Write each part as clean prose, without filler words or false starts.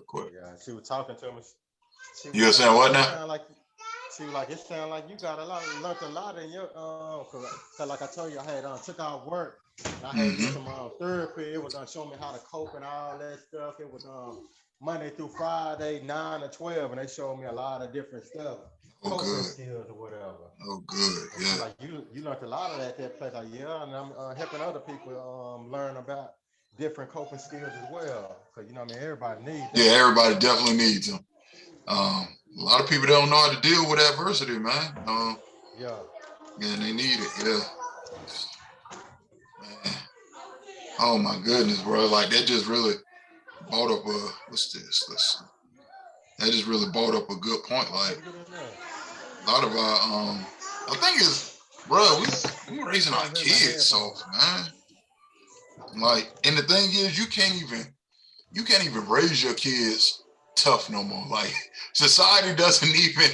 quick. Yeah, she was talking to me. She You was like, saying what it now? sound like she was like, it sound like you got learned a lot in your cause like I told you, I had took out work. And I had me Mm-hmm. some therapy. It was showing me how to cope and all that stuff. It was Monday through Friday, 9 to 12, and they showed me a lot of different stuff, Oh, coping good. skills or whatever. Oh, good. And she Yeah. like, you learned a lot of that place. Like, yeah, and I'm helping other people learn about different coping skills as well. Cause you know, what I mean, everybody needs Yeah, that. everybody definitely needs them. A lot of people don't know how to deal with adversity, man. Yeah. And they need it. Yeah. Man. Oh my goodness, bro. Like that just really brought up what's this? Let's see. That just really brought up a good point. Like a lot of our I think it's bro, we raising our Can't hear my kids headphones. soft, man. Like, and the thing is you can't even raise your kids tough no more. Like society doesn't even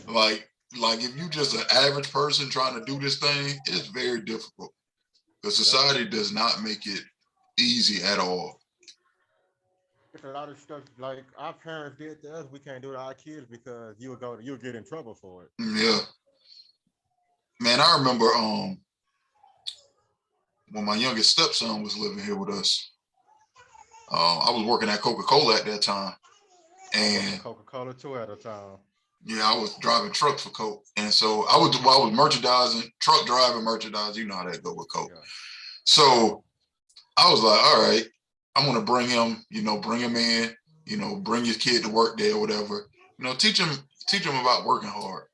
like if you just an average person trying to do this thing, it's very difficult. Because Yep. society does not make it easy at all. It's a lot of stuff like our parents did to us. We can't do to our kids because you'll get in trouble for it. Yeah. Man, I remember when my youngest stepson was living here with us. I was working at Coca-Cola at that time. I worked And at Coca-Cola too at a time. yeah, I was driving trucks for Coke. And so I was merchandising, truck driving merchandise. You know how that go with Coke. Yeah. So I was like, all right, I'm gonna bring him in, bring your kid to work there or whatever. Teach him about working hard.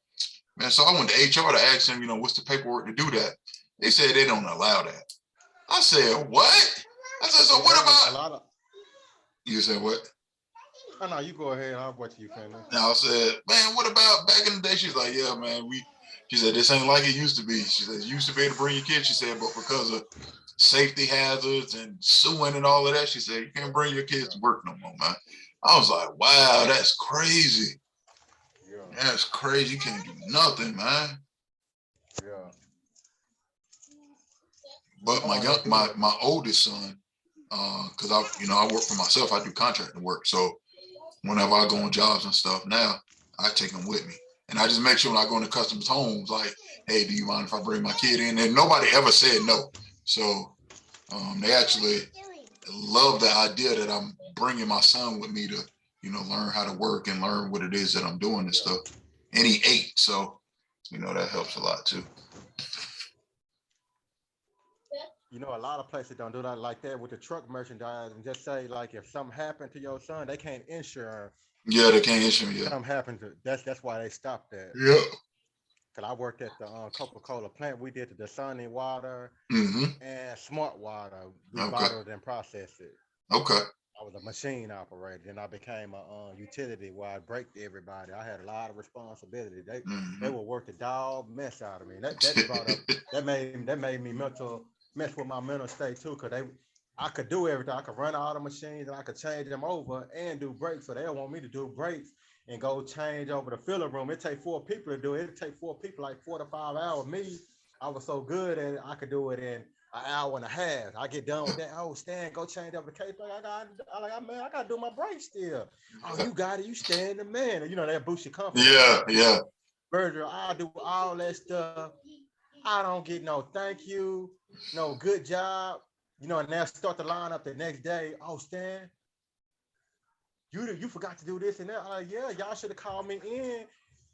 Man, so I went to HR to ask him, what's the paperwork to do that? They said they don't allow that. I said, what? I said, so Yeah, what a about? lot of. You said what? Oh no, you go ahead. I'll wait till you finish. Now I said, man, what about back in the day? She's like, yeah, man, she said, this ain't like it used to be. She said, you used to be able to bring your kids. She said, but because of safety hazards and suing and all of that, she said, you can't bring your kids to work no more, man. I was like, wow, that's crazy. Yeah. That's crazy. You can't do nothing, man. Yeah. But Oh, they do that. my oldest son, because I work for myself, I do contracting work. So whenever I go on jobs and stuff now, I take them with me. And I just make sure when I go into customers' homes, like, hey, do you mind if I bring my kid in? And nobody ever said no. So they actually love the idea that I'm bringing my son with me to, learn how to work and learn what it is that I'm doing and Yeah. stuff. And he 8, so, that helps a lot too. A lot of places don't do that like that with the truck merchandise and just say like if something happened to your son, they can't insure. Yeah, they can't issue me. Yeah. Something happened to that's why they stopped that. Yeah. Cause I worked at the Coca-Cola plant. We did the Dasani water Mm-hmm. and Smart Water. We Okay. bottled and processed it. Okay. I was a machine operator, and I became a utility where I braked everybody. I had a lot of responsibility. They would work the dog mess out of me. That brought up that made me mess with my mental state too, cause I could do everything. I could run all the machines and I could change them over and do brakes. So they don't want me to do brakes and go change over the filler room. It take 4 people to do it. It take 4 people like 4 to 5 hours. Me, I was so good at it, I could do it in an hour and a half. I get done with that. Oh, Stan, go change over the case. I gotta do my brakes still. Oh, you got it. You stand the man. And that boosts your confidence. Yeah, yeah. Virgil, I do all that stuff. I don't get no thank you, no good job. And they'll start the line up the next day. Oh, Stan, you forgot to do this and that. Yeah, y'all should have called me in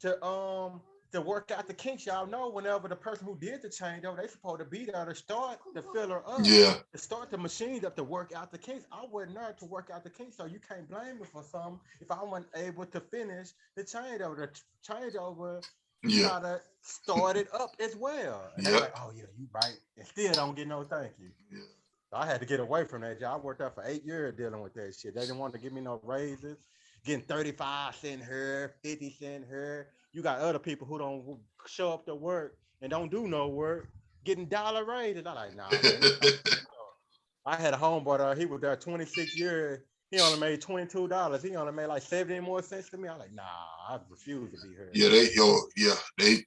to work out the kinks. Y'all know whenever the person who did the changeover, they supposed to be there to start the filler up, Yeah. to start the machines up to work out the kinks. I wasn't there to work out the kinks, so you can't blame me for something if I wasn't able to finish the changeover. The changeover, you Yeah. gotta start it up as well. And they're like, oh yeah, you right. And still don't get no thank you. Yeah. So I had to get away from that job. I worked out for 8 years dealing with that shit. They didn't want to give me no raises. Getting 35 cents here, 50 cents here. You got other people who don't show up to work and don't do no work, getting dollar raises. I'm like, nah, man. I had a homeboy there. He was there 26 years. He only made $22. He only made like 70 more cents to me. I'm like, nah, I refuse to be here. Yeah,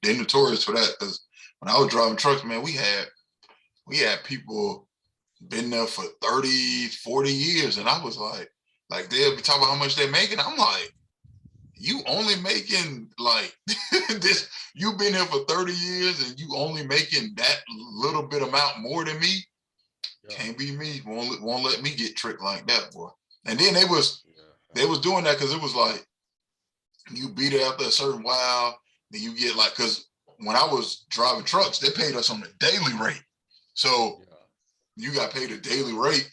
they notorious for that. Because when I was driving trucks, man, we had people been there for 30, 40 years. And I was like, Like they'll be talking about how much they're making. I'm like, you only making like this. You've been here for 30 years and you only making that little bit amount more than me. Yeah. Can't be me. Won't let me get tricked like that, boy. And then they was doing that because it was like you beat it after a certain while, then you get like, because when I was driving trucks, they paid us on a daily rate. So you got paid a daily rate,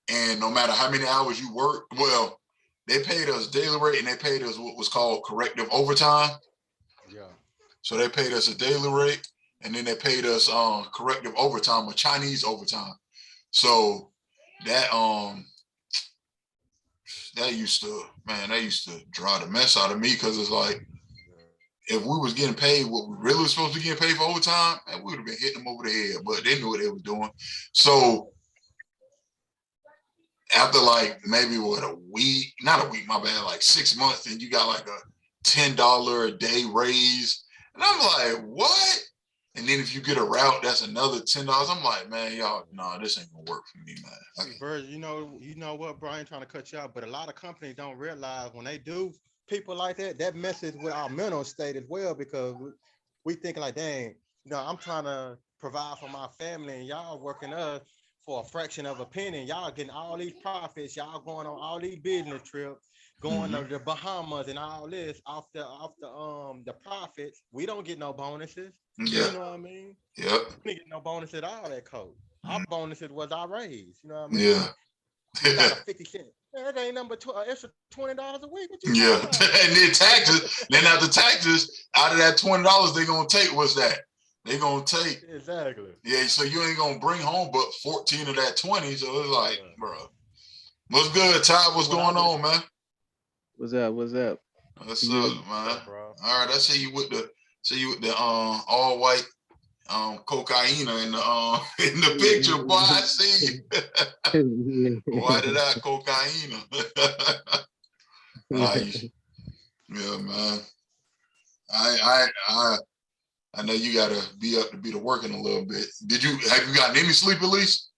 and no matter how many hours you work, well, they paid us daily rate and they paid us what was called corrective overtime. Yeah. So they paid us a daily rate and then they paid us corrective overtime or Chinese overtime. So that used to draw the mess out of me, because it's like, if we was getting paid what we really was supposed to be getting paid for overtime, man, we would have been hitting them over the head. But they knew what they was doing. So after like maybe not a week, my bad, like 6 months, then you got like a $10 a day raise. And I'm like, what? And then if you get a route, that's another $10. I'm like, man, y'all, nah, this ain't gonna work for me, man. See, Bird, you know what, Brian, trying to cut you out, but a lot of companies don't realize when they do people like that messes with our mental state as well, because we think like, dang, I'm trying to provide for my family and y'all working us for a fraction of a penny. Y'all getting all these profits, y'all going on all these business trips, going to the Bahamas and all this off the profits. We don't get no bonuses. Yeah. You know what I mean? Yep. We didn't get no bonus at all that code. Our bonuses was our raise. You know what I mean? Yeah. You got a 50 cent. Man, that ain't number extra $20 a week. What you and then taxes. Then after taxes, out of that $20 they gonna take, what's that? They gonna take exactly. Yeah, so you ain't gonna bring home but 14 of that 20. So it's like, bro. What's good, Ty? What's going on, man? What's up? What's up? What's up, man? Bro. All right, I see you with the all white cocaine in the picture, boy. I see you. Whited out cocaine. Yeah, man. I know you gotta be up to be to working a little bit. Have you gotten any sleep at least?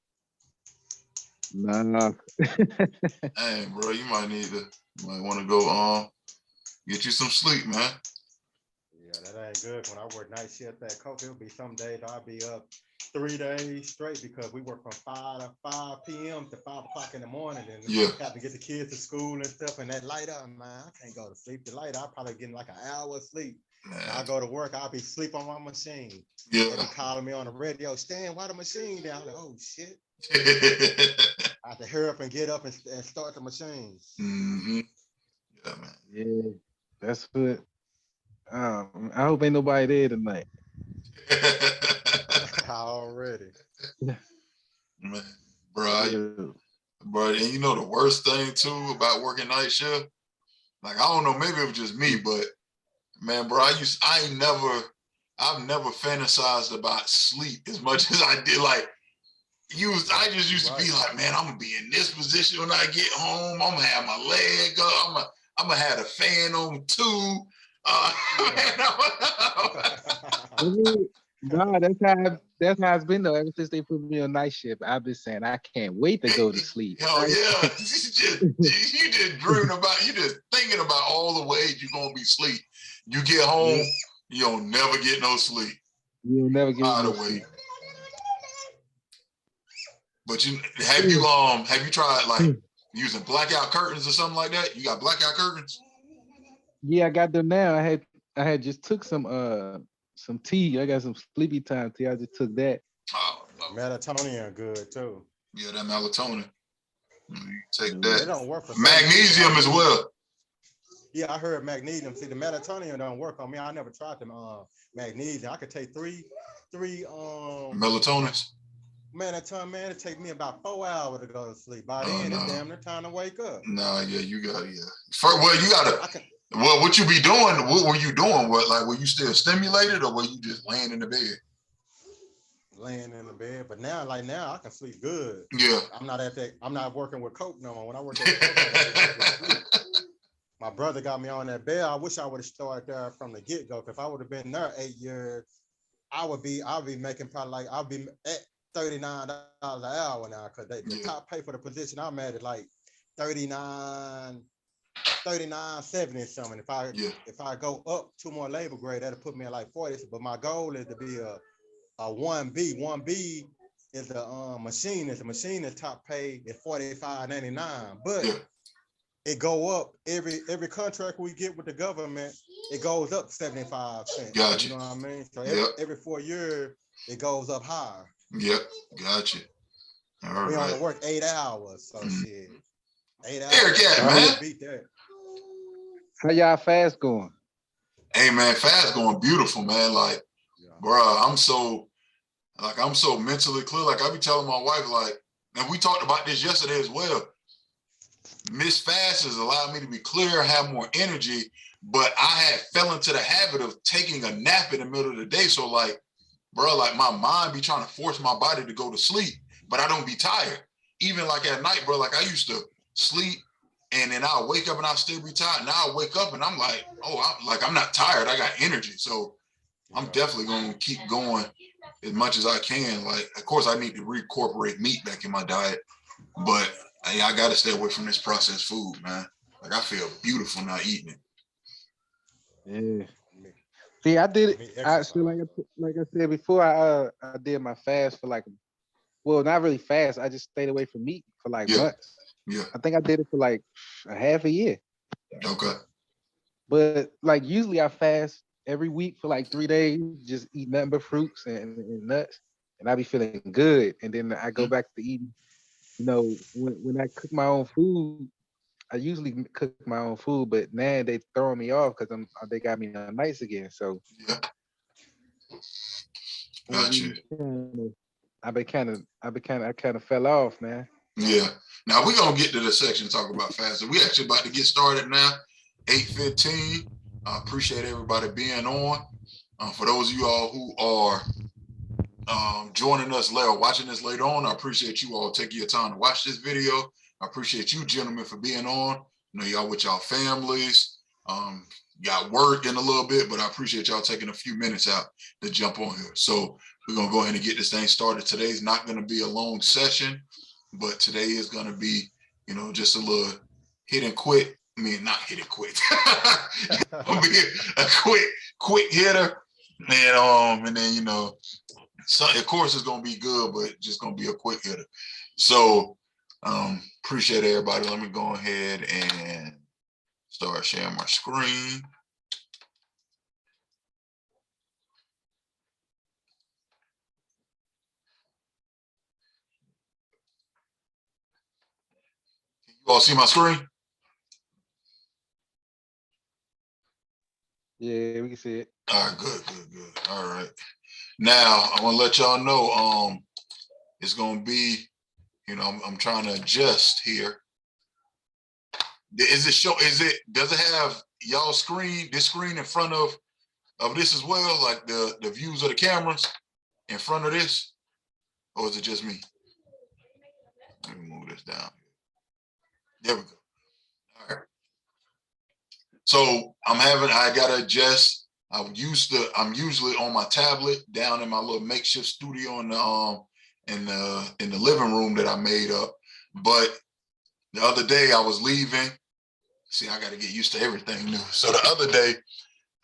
Nah. Hey, bro, you might want to go get you some sleep, man. Yeah, that ain't good. When I work night shift at Coke, it'll be some days I'll be up 3 days straight, because we work from 5 p.m. to 5 o'clock in the morning, and have to get the kids to school and stuff. And that light up, man, I can't go to sleep. The light, I'll probably get like an hour of sleep. I go to work, I'll be asleep on my machine. Yeah. They be calling me on the radio, Stan, why the machine down? I'm like, oh shit. I have to hurry up and get up and start the machine. Mm-hmm. Yeah, man. Yeah, that's good. I hope ain't nobody there tonight. Already. Man, bro, and you know the worst thing too about working night shift? Like, I don't know, maybe it was just me, but man, bro, I've never fantasized about sleep as much as I did. Like, I just used to be like, man, I'm gonna be in this position when I get home. I'm gonna have my leg up. I'm gonna have the fan on too. No, that's how it's been though. Ever since they put me on night shift, I've been saying I can't wait to go to sleep. Hell yeah, you just dreaming about, you just thinking about all the ways you're gonna be asleep. You get home, you don't never get no sleep. You'll never get no sleep. But have you tried like using blackout curtains or something like that? You got blackout curtains? Yeah, I got them now. I had just took some tea. I got some sleepy time tea. I just took that. Oh, no. Melatonin good too. Yeah, that melatonin. You take that. It don't work for magnesium as well. Yeah, I heard magnesium. See, the melatonin don't work on me. I never tried them magnesium. I could take three melatonins. Melatonin, man, it take me about 4 hours to go to sleep. By then, it's damn near time to wake up. Nah, yeah, you got Well, what you be doing? What were you doing? Were you still stimulated, or were you just laying in the bed? Laying in the bed, but now I can sleep good. Yeah, I'm not working with coke no more. When I work at Coke, my brother got me on that bed. I wish I would have started there from the get go. If I would have been there 8 years, I'll be making probably I'll be at $39 an hour now, because the top pay for the position I'm at is like 39, 39.70 or something. If I go up 2 more labor grade, that'll put me at like 40. But my goal is to be a 1B. 1B is a machinist. A machinist top pay is $45.99. But it go up every contract we get with the government, it goes up 75 cents. Gotcha. You know what I mean? So every 4 years, it goes up higher. Yep, gotcha. All we right. only work 8 hours, so shit. 8 hours. Eric, man. Beat that. How y'all fast going? Hey man, fast going beautiful, man. Like, bro, I'm so mentally clear. Like I be telling my wife, like, and we talked about this yesterday as well. Miss Fast has allowed me to be clear, have more energy, but I had fell into the habit of taking a nap in the middle of the day. So like, bro, like my mind be trying to force my body to go to sleep, but I don't be tired. Even like at night, bro, like I used to sleep and then I'll wake up and I'll still be tired. Now I'll wake up and I'm like, oh, I'm not tired. I got energy. So I'm definitely going to keep going as much as I can. Like, of course, I need to reincorporate meat back in my diet, but I got to stay away from this processed food, man. Like, I feel beautiful not eating it. Yeah. See, I did it. Actually, like I said before, I did my fast for like, well, not really fast. I just stayed away from meat for like months. Yeah. I think I did it for like a half a year. Okay. But like usually I fast every week for like 3 days, just eat nothing but fruits and nuts, and I be feeling good. And then I go back to eating. You know, when I cook my own food, I usually cook my own food, but now they throwing me off because they got me on nights again. So Gotcha. I kind of fell off, man. Yeah. Now we're gonna get to the section talk about fasting. We actually about to get started now. 8:15. I appreciate everybody being on. For those of you all who are joining us later, watching this later on, I appreciate you all taking your time to watch this video. I appreciate you gentlemen for being on. You know, y'all with y'all families. Got work in a little bit, but I appreciate y'all taking a few minutes out to jump on here. So we're gonna go ahead and get this thing started. Today's not gonna be a long session, but today is gonna be, you know, just a little hit and quit. I mean, not hit and quit. Be a quick hitter, and then you know, so of course it's gonna be good, but just gonna be a quick hitter. So appreciate everybody. Let me go ahead and start sharing my screen. Can you all see my screen? Yeah, we can see it. All right, good. All right. Now I want to let y'all know it's gonna be, you know, I'm trying to adjust here. Does it have y'all screen, this screen in front of this as well, like the views of the cameras in front of this, or is it just me? Let me move this down. There we go. All right. So I gotta adjust. I'm usually on my tablet down in my little makeshift studio in the living room that I made up. But the other day I was leaving. See, I got to get used to everything new. So the other day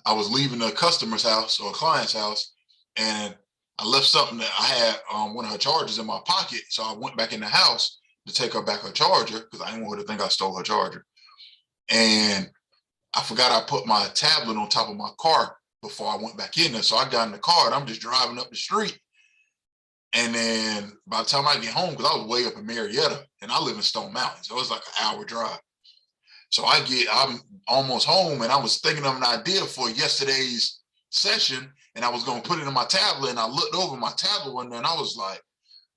I was leaving a customer's house or a client's house, and I left something that I had one of her chargers in my pocket. So I went back in the house to take her back her charger because I didn't want her to think I stole her charger. And I forgot I put my tablet on top of my car before I went back in there. So I got in the car and I'm just driving up the street. And then by the time I get home, because I was way up in Marietta and I live in Stone Mountain, so it's like an hour drive. So I'm almost home and I was thinking of an idea for yesterday's session and I was going to put it in my tablet and I looked over my tablet one day and I was like,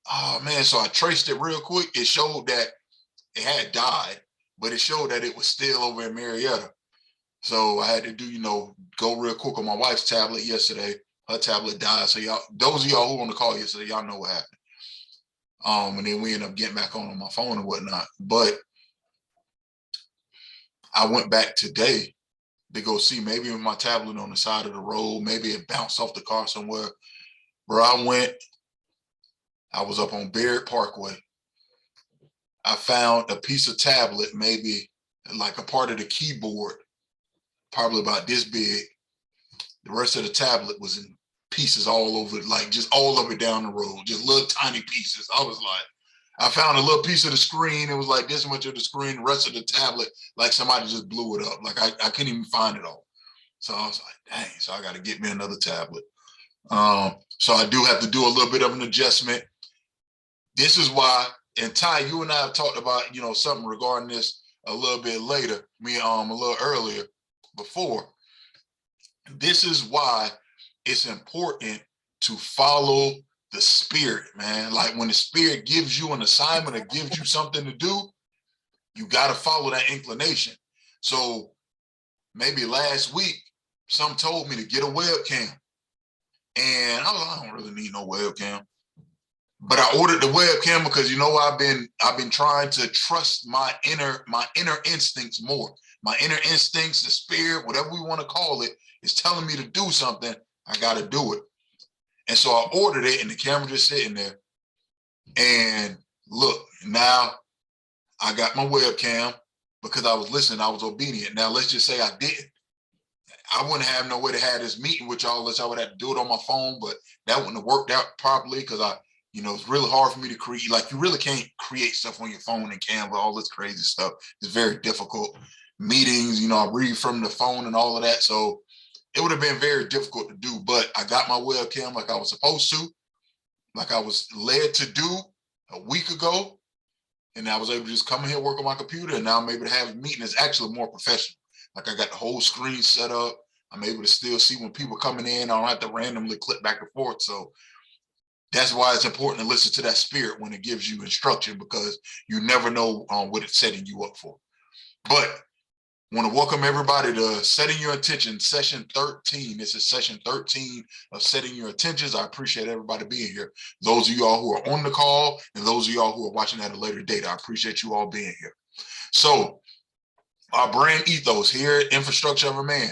oh man. So I traced it real quick. It showed that it had died, but it showed that it was still over in Marietta. So I had to do, you know, go real quick on my wife's tablet yesterday. Her tablet died. So y'all, those of y'all who were on the call yesterday, y'all know what happened. And then we ended up getting back on my phone and whatnot. But I went back today to go see maybe my tablet on the side of the road. Maybe it bounced off the car somewhere. Where I was up on Barrett Parkway. I found a piece of tablet, maybe like a part of the keyboard, probably about this big. The rest of the tablet was in pieces all over, like just all of it down the road, just little tiny pieces. I was like, I found a little piece of the screen. It was like this much of the screen. The rest of the tablet, like somebody just blew it up. Like I couldn't even find it all. So I was like, dang. So I got to get me another tablet. So I do have to do a little bit of an adjustment. This is why, and Ty, you and I have talked about, you know, something regarding this a little bit later, a little earlier before. This is why it's important to follow the spirit, man. Like when the spirit gives you an assignment or gives you something to do, you got to follow that inclination. So maybe last week, some told me to get a webcam. And I was like, I don't really need no webcam. But I ordered the webcam because, you know, I've been trying to trust my inner instincts more. My inner instincts, the spirit, whatever we want to call it, is telling me to do something. I got to do it. And so I ordered it, and the camera just sitting there. And look, now I got my webcam because I was listening. I was obedient. Now let's just say I didn't. I wouldn't have no way to have this meeting with y'all unless I would have to do it on my phone, but that wouldn't have worked out properly because it's really hard for me to create. Like, you really can't create stuff on your phone and Canva, all this crazy stuff. It's very difficult. Meetings, I read from the phone and all of that. So it would have been very difficult to do, but I got my webcam like I was supposed to, like I was led to do a week ago. And I was able to just come in here, work on my computer, and now I'm able to have a meeting that's actually more professional. Like, I got the whole screen set up. I'm able to still see when people coming in. I don't have to randomly click back and forth. So that's why it's important to listen to that spirit when it gives you instruction, because you never know what it's setting you up for. But I want to welcome everybody to Setting Your Intention, session 13. This is session 13 of Setting Your Intentions. I appreciate everybody being here. Those of y'all who are on the call and those of y'all who are watching at a later date, I appreciate you all being here. So our brand ethos here at Infrastructure of a Man,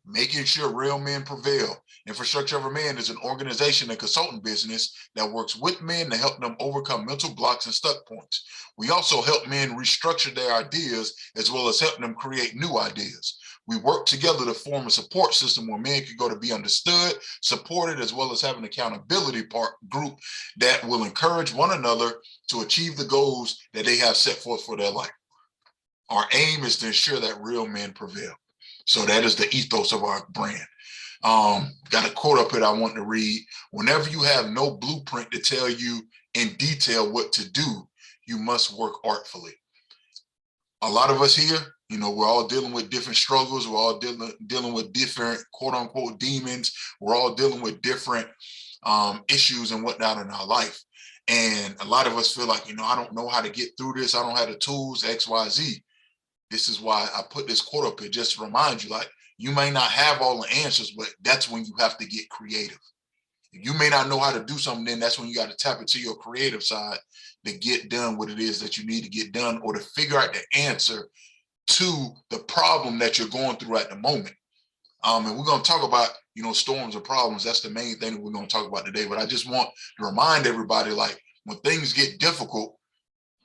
making sure real men prevail. Infrastructure of a Man is an organization and consulting business that works with men to help them overcome mental blocks and stuck points. We also help men restructure their ideas as well as help them create new ideas. We work together to form a support system where men can go to be understood, supported, as well as have an accountability group that will encourage one another to achieve the goals that they have set forth for their life. Our aim is to ensure that real men prevail. So that is the ethos of our brand. Got a quote up here I want to read. Whenever you have no blueprint to tell you in detail what to do, you must work artfully. A lot of us here, we're all dealing with different struggles. We're all dealing with different quote unquote demons. We're all dealing with different issues and whatnot in our life. And a lot of us feel like, I don't know how to get through this. I don't have the tools, X, Y, Z. This is why I put this quote up here, just to remind you, like, you may not have all the answers, but that's when you have to get creative. If you may not know how to do something, then that's when you got to tap into your creative side to get done what it is that you need to get done, or to figure out the answer to the problem that you're going through at the moment. And we're going to talk about, storms and problems. That's the main thing that we're going to talk about today. But I just want to remind everybody, like, when things get difficult,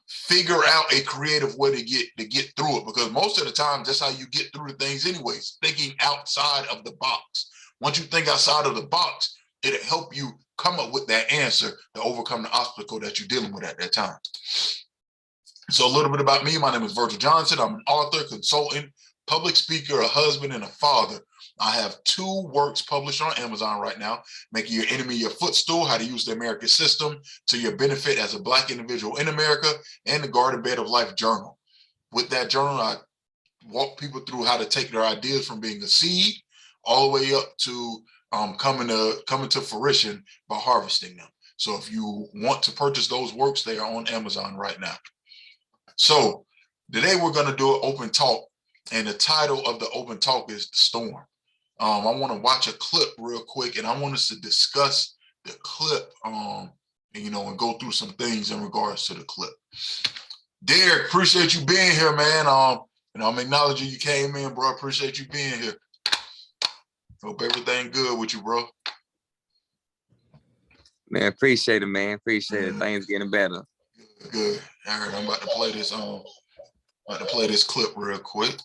figure out a creative way to get through it, because most of the time that's how you get through the things anyways, thinking outside of the box. Once you think outside of the box, it'll help you come up with that answer to overcome the obstacle that you're dealing with at that time. So a little bit about me. My name is Virgil Johnson. I'm an author, consultant, public speaker, a husband, and a father. I have 2 works published on Amazon right now: Making Your Enemy Your Footstool, How to Use the American System to Your Benefit as a Black Individual in America, and the Garden Bed of Life Journal. With that journal, I walk people through how to take their ideas from being a seed all the way up to coming to fruition by harvesting them. So if you want to purchase those works, they are on Amazon right now. So today we're going to do an open talk, and the title of the open talk is The Storm. I want to watch a clip real quick, and I want us to discuss the clip, and go through some things in regards to the clip. Derek, appreciate you being here, man. I'm acknowledging you came in, bro. Appreciate you being here. Hope everything good with you, bro. Man, appreciate it, man. Appreciate it. Things getting better. Good. All right, I'm about to play this. About to play this clip real quick.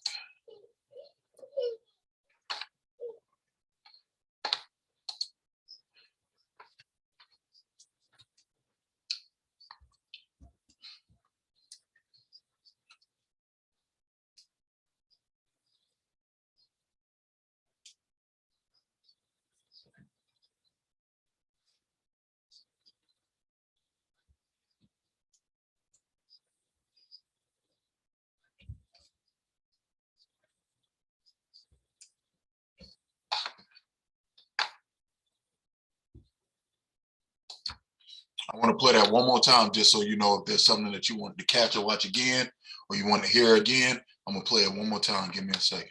I want to play that one more time just so you know if there's something that you want to catch or watch again, or you want to hear again. I'm gonna play it one more time. Give me a second.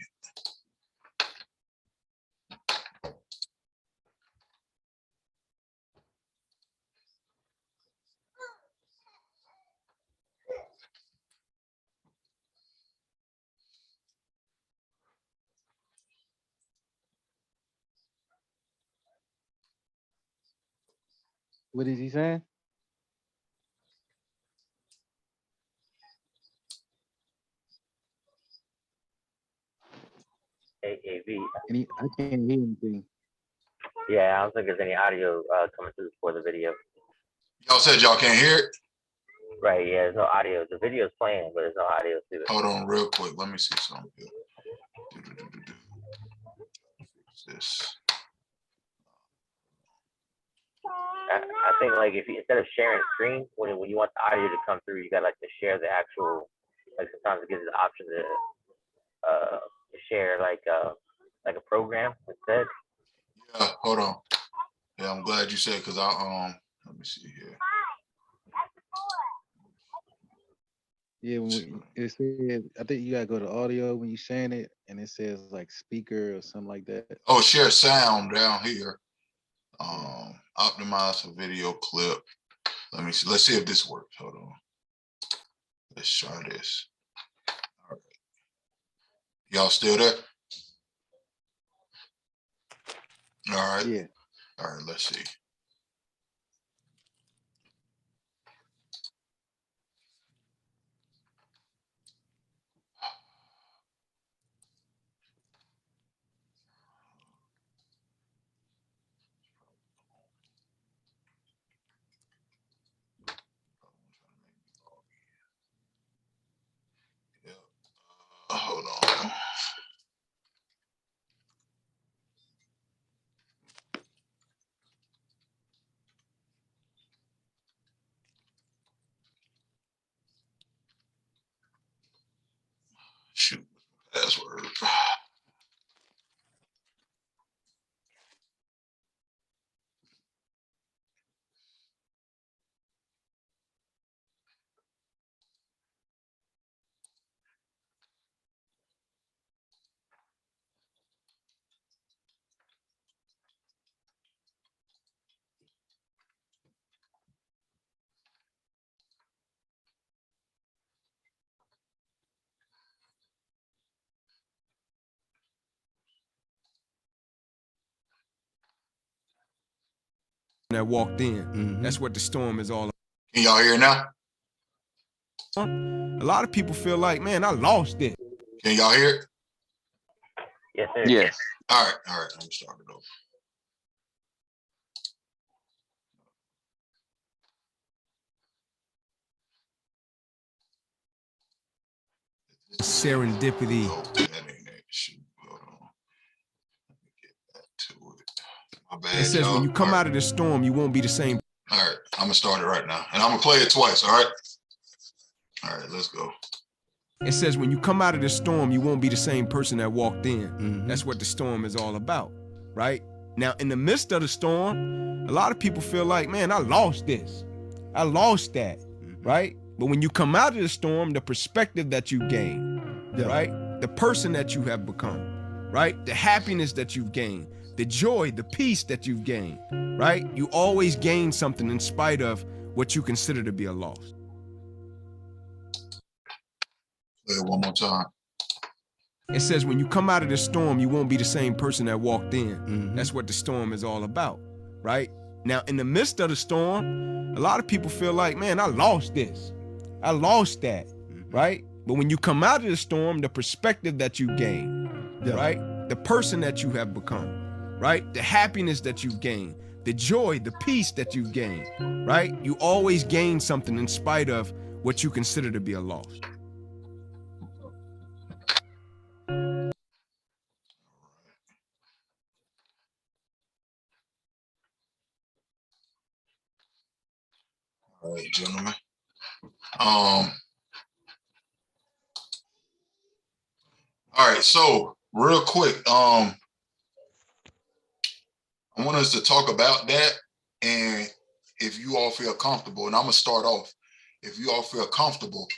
What is he saying? AAV. I can't hear anything. Yeah, I don't think there's any audio coming through for the video. Y'all said y'all can't hear it? Right, yeah, there's no audio. The video's playing, but there's no audio to it. Hold on real quick. Let me see something here. Fix this. I think like if you, instead of sharing screen, when you want the audio to come through, you got like to share the actual. Like sometimes it gives you the option to share like a program instead. Yeah, hold on. Yeah, I'm glad you said because let me see here. Yeah, when it says, I think you gotta go to audio when you're sharing it, and it says like speaker or something like that. Oh, share sound down here. Optimize a video clip. Let me see. Let's see if this works. Hold on. Let's try this. All right. Y'all still there? All right. Yeah. All right, let's see. Yeah. Hold on. Shoot, password. That walked in. That's what the storm is all about. Can y'all hear now? A lot of people feel like, man, I lost it. Can y'all hear it? Yes, sir. Yes. All right. All right. Let me start it over. Serendipity. Oh, that ain't it. Shoot. Hold on. Let me get back to it. My bad. It says when you come out of the storm, you won't be the same. All right. I'm gonna start it right now, and I'm gonna play it twice. All right. All right. Let's go. It says when you come out of the storm, you won't be the same person that walked in. That's what the storm is all about, right? Now, in the midst of the storm, a lot of people feel like, man, I lost this. I lost that, right? But when you come out of the storm, the perspective that you gain, right? The person that you have become, right? The happiness that you've gained, the joy, the peace that you've gained, right? You always gain something in spite of what you consider to be a loss. Play it one more time. It says when you come out of the storm, you won't be the same person that walked in. That's what the storm is all about, right? Now, in the midst of the storm, a lot of people feel like, man, I lost this. I lost that, right? But when you come out of the storm, the perspective that you gain, right? The person that you have become, right? The happiness that you've gained, the joy, the peace that you've gained, right? You always gain something in spite of what you consider to be a loss. All right, gentlemen. All right, so real quick, I want us to talk about that, and if you all feel comfortable, and I'm gonna start off. If you all feel comfortable,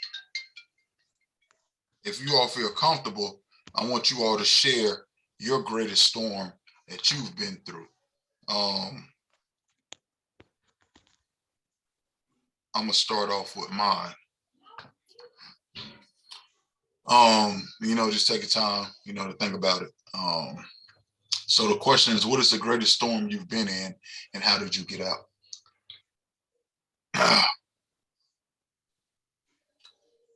I want you all to share your greatest storm that you've been through. I'm gonna start off with mine. Just take your time, to think about it. So the question is, what is the greatest storm you've been in, and how did you get out?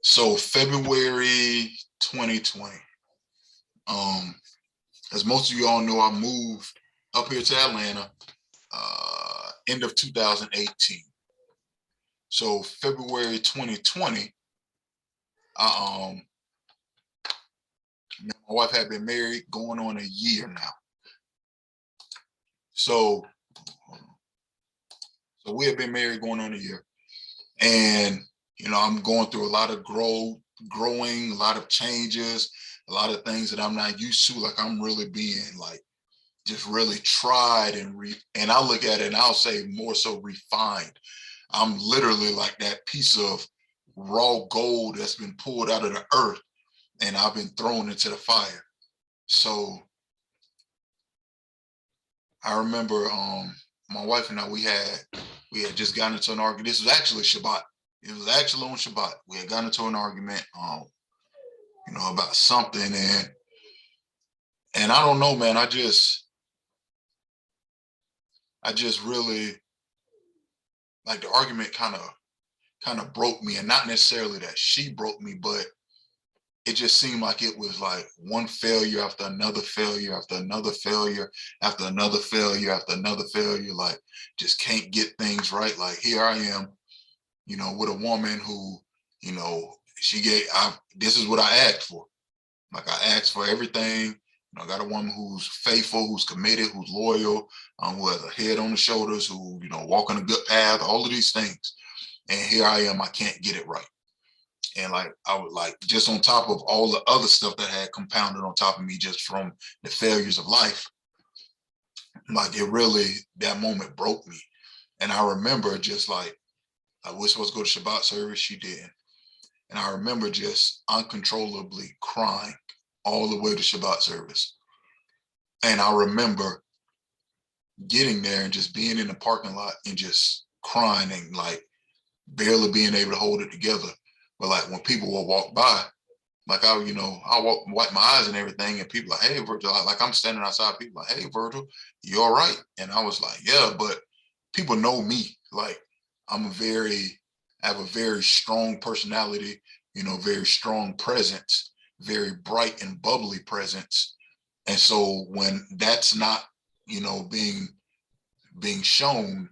So February 2020. As most of you all know, I moved up here to Atlanta end of 2018. So February 2020, my wife had been married going on a year now. So we had been married going on a year. And, I'm going through a lot of growing, a lot of changes, a lot of things that I'm not used to. Like I'm really being like, just really tried and I look at it and I'll say more so refined. I'm literally like that piece of raw gold that's been pulled out of the earth and I've been thrown into the fire. So I remember my wife and I, we had just gotten into an argument. This was actually Shabbat. It was actually on Shabbat. We had gotten into an argument, about something, and I don't know, man. I just really, like, the argument kind of broke me, and not necessarily that she broke me, but it just seemed like it was like one failure after another failure after another failure after another failure after another failure. Like, just can't get things right. Like, here I am, with a woman who, this is what I asked for. Like, I asked for everything. I got a woman who's faithful, who's committed, who's loyal, who has a head on the shoulders, who, walking a good path, all of these things. And here I am, I can't get it right. And like, I was like, just on top of all the other stuff that had compounded on top of me just from the failures of life, like it really, that moment broke me. And I remember just like, I was supposed to go to Shabbat service, she didn't. And I remember just uncontrollably crying all the way to Shabbat service. And I remember getting there and just being in the parking lot and just crying and like barely being able to hold it together. But like when people will walk by, like I wipe my eyes and everything, and people like, hey, Virgil, like I'm standing outside, people like, hey, Virgil, you all right? And I was like, yeah, but people know me. Like I have a very strong personality, very strong presence, very bright and bubbly presence. And so when that's not, being shown,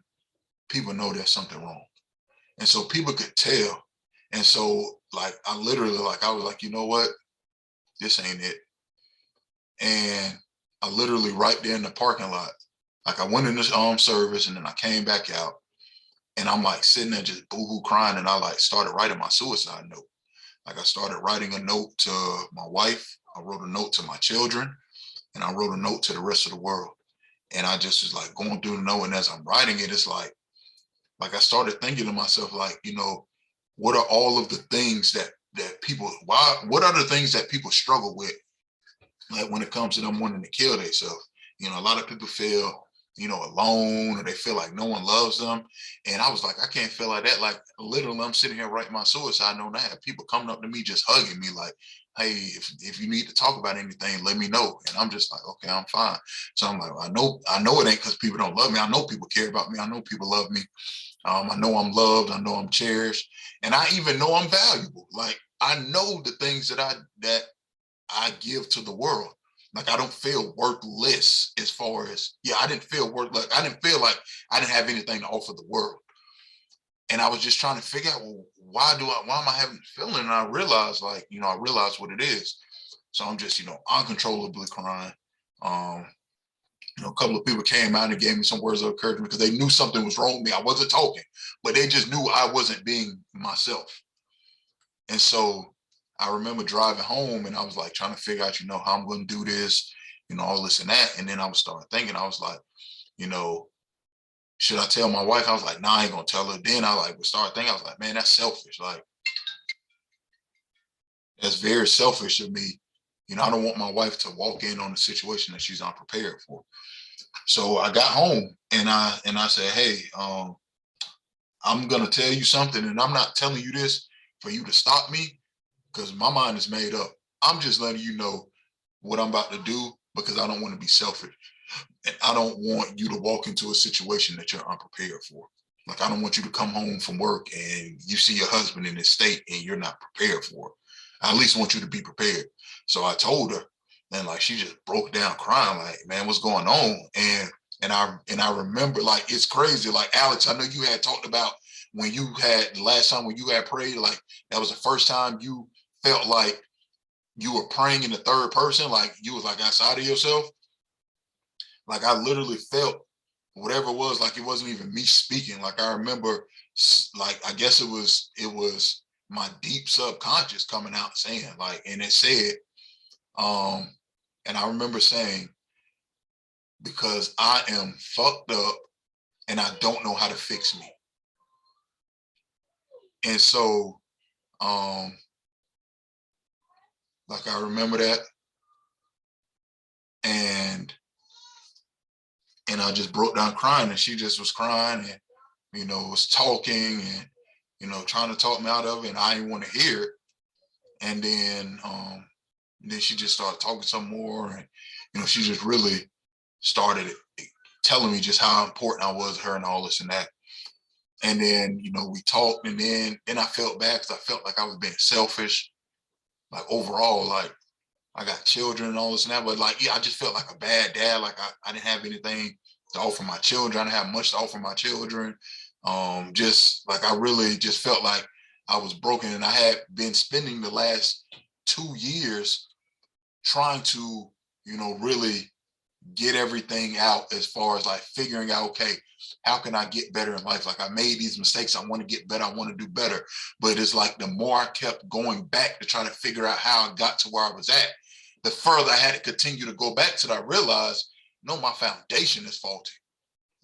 people know there's something wrong. And so people could tell. And so like, I literally, like, I was like, you know what? This ain't it. And I literally right there in the parking lot, like I went in this service and then I came back out and I'm like sitting there just boohoo crying. And I like started writing my suicide note. Like I started writing a note to my wife. I wrote a note to my children and I wrote a note to the rest of the world. And I just was like going through the note. And as I'm writing it, it's like I started thinking to myself, like, what are all of the things that people, what are the things that people struggle with? Like when it comes to them wanting to kill themselves, a lot of people feel, alone, or they feel like no one loves them. And I was like, I can't feel like that. Like literally I'm sitting here writing my suicide note and I have people coming up to me, just hugging me like, hey, if you need to talk about anything, let me know. And I'm just like, okay, I'm fine. So I'm like, I know it ain't because people don't love me. I know people care about me. I know people love me. I know I'm loved. I know I'm cherished. And I even know I'm valuable. Like, I know the things that I give to the world. Like, I don't feel worthless as far as, I didn't feel worthless. I didn't feel like I didn't have anything to offer the world. And I was just trying to figure out, well, why am I having this feeling? And I realized, like, I realized what it is. So I'm just, uncontrollably crying. A couple of people came out and gave me some words of encouragement because they knew something was wrong with me. I wasn't talking, but they just knew I wasn't being myself. And so I remember driving home and I was like trying to figure out, how I'm going to do this, all this and that. And then I was starting thinking, I was like, should I tell my wife? I was like, nah, I ain't going to tell her. Then I would start thinking, I was like, man, that's selfish. Like, that's very selfish of me. I don't want my wife to walk in on a situation that she's unprepared for. So I got home and I said, hey, I'm going to tell you something, and I'm not telling you this for you to stop me because my mind is made up. I'm just letting you know what I'm about to do because I don't want to be selfish. And I don't want you to walk into a situation that you're unprepared for. Like, I don't want you to come home from work and you see your husband in this state and you're not prepared for it. I at least want you to be prepared. So I told her, and like, she just broke down crying, like, man, what's going on? And I remember, like, it's crazy. Like, Alex, I know you had talked about when you had the last time when you had prayed, like, that was the first time you felt like you were praying in the third person, like you was like outside of yourself. Like, I literally felt whatever it was, like it wasn't even me speaking. Like, I remember, like, I guess it was my deep subconscious coming out saying, like, and it said, and I remember saying, because I am fucked up and I don't know how to fix me. And so, like, I remember that. And I just broke down crying, and she just was crying and, was talking and, trying to talk me out of it. And I didn't want to hear it. And then she just started talking some more. And, she just really started telling me just how important I was to her and all this and that. And then, we talked, and then I felt bad because I felt like I was being selfish. Like, overall, like, I got children and all this and that, but like, I just felt like a bad dad. Like, I didn't have anything to offer my children. I didn't have much to offer my children. Just like, I really just felt like I was broken, and I had been spending the last 2 years trying to, really get everything out as far as like figuring out, okay, how can I get better in life? Like, I made these mistakes. I want to get better. I want to do better. But it's like, the more I kept going back to try to figure out how I got to where I was at, the further I had to continue to go back till I realized, no, my foundation is faulty.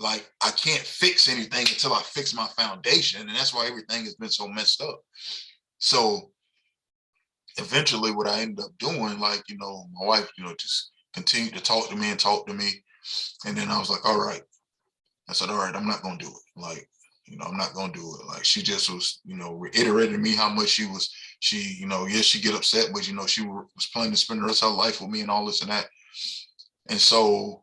Like, I can't fix anything until I fix my foundation. And that's why everything has been so messed up. So eventually what I ended up doing, like, my wife, just continued to talk to me. And then I was like, all right. I said, all right, I'm not going to do it. Like, I'm not going to do it. Like, she just was, reiterating to me how much she, yes, she get upset, but, she was planning to spend the rest of her life with me and all this and that. And so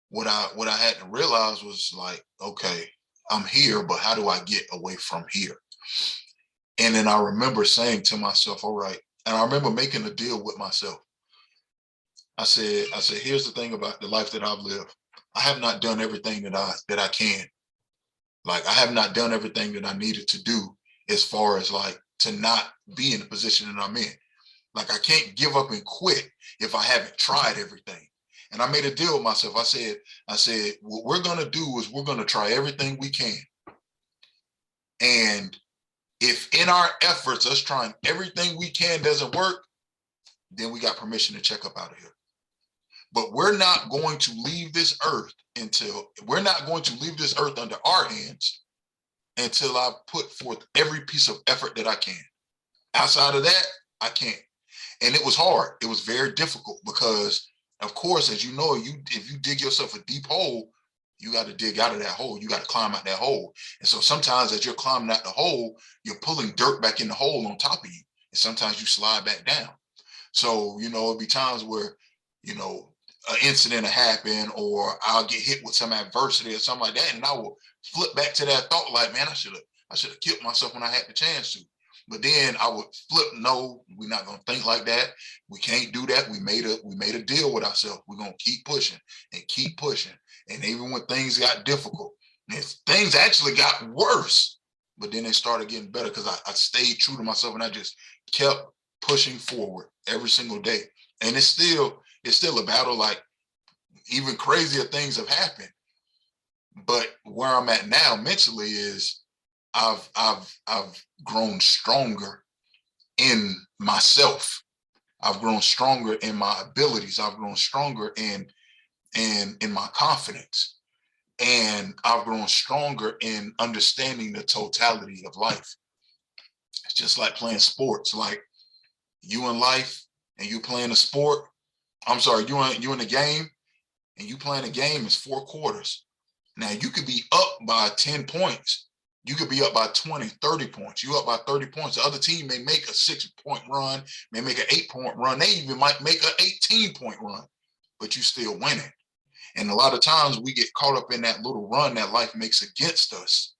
what I had to realize was like, okay, I'm here, but how do I get away from here? And then I remember saying to myself, all right. And I remember making a deal with myself. I said, here's the thing about the life that I've lived. I have not done everything that I can. Like, I have not done everything that I needed to do as far as like to not be in the position that I'm in. Like, I can't give up and quit if I haven't tried everything. And I made a deal with myself. I said, what we're going to do is we're going to try everything we can. And if in our efforts, us trying everything we can doesn't work, then we got permission to check up out of here. But we're not going to leave this earth under our hands until I put forth every piece of effort that I can. Outside of that, I can't. And it was hard. It was very difficult because, of course, as you know, if you dig yourself a deep hole, you got to dig out of that hole. You got to climb out that hole. And so sometimes as you're climbing out the hole, you're pulling dirt back in the hole on top of you. and sometimes you slide back down. So, it'll be times where, an incident will happen, or I'll get hit with some adversity or something like that, and I will flip back to that thought like, man, I should have killed myself when I had the chance to. But then I would flip, no, we're not gonna think like that. We can't do that. We made a deal with ourselves. We're gonna keep pushing and keep pushing. And even when things got difficult, things actually got worse, but then they started getting better because I stayed true to myself and I just kept pushing forward every single day. And it's still a battle. Like, even crazier things have happened. But where I'm at now mentally is I've grown stronger in myself. I've grown stronger in my abilities. I've grown stronger in my confidence. And I've grown stronger in understanding the totality of life. It's just like playing sports. Like, you in life and you playing a sport. I'm sorry, you in a game, and you playing a game is 4 quarters. Now, you could be up by 10 points. You could be up by 20, 30 points. You up by 30 points. The other team may make a 6-point run, may make an 8-point run. They even might make an 18-point run, but you still winning. And a lot of times we get caught up in that little run that life makes against us.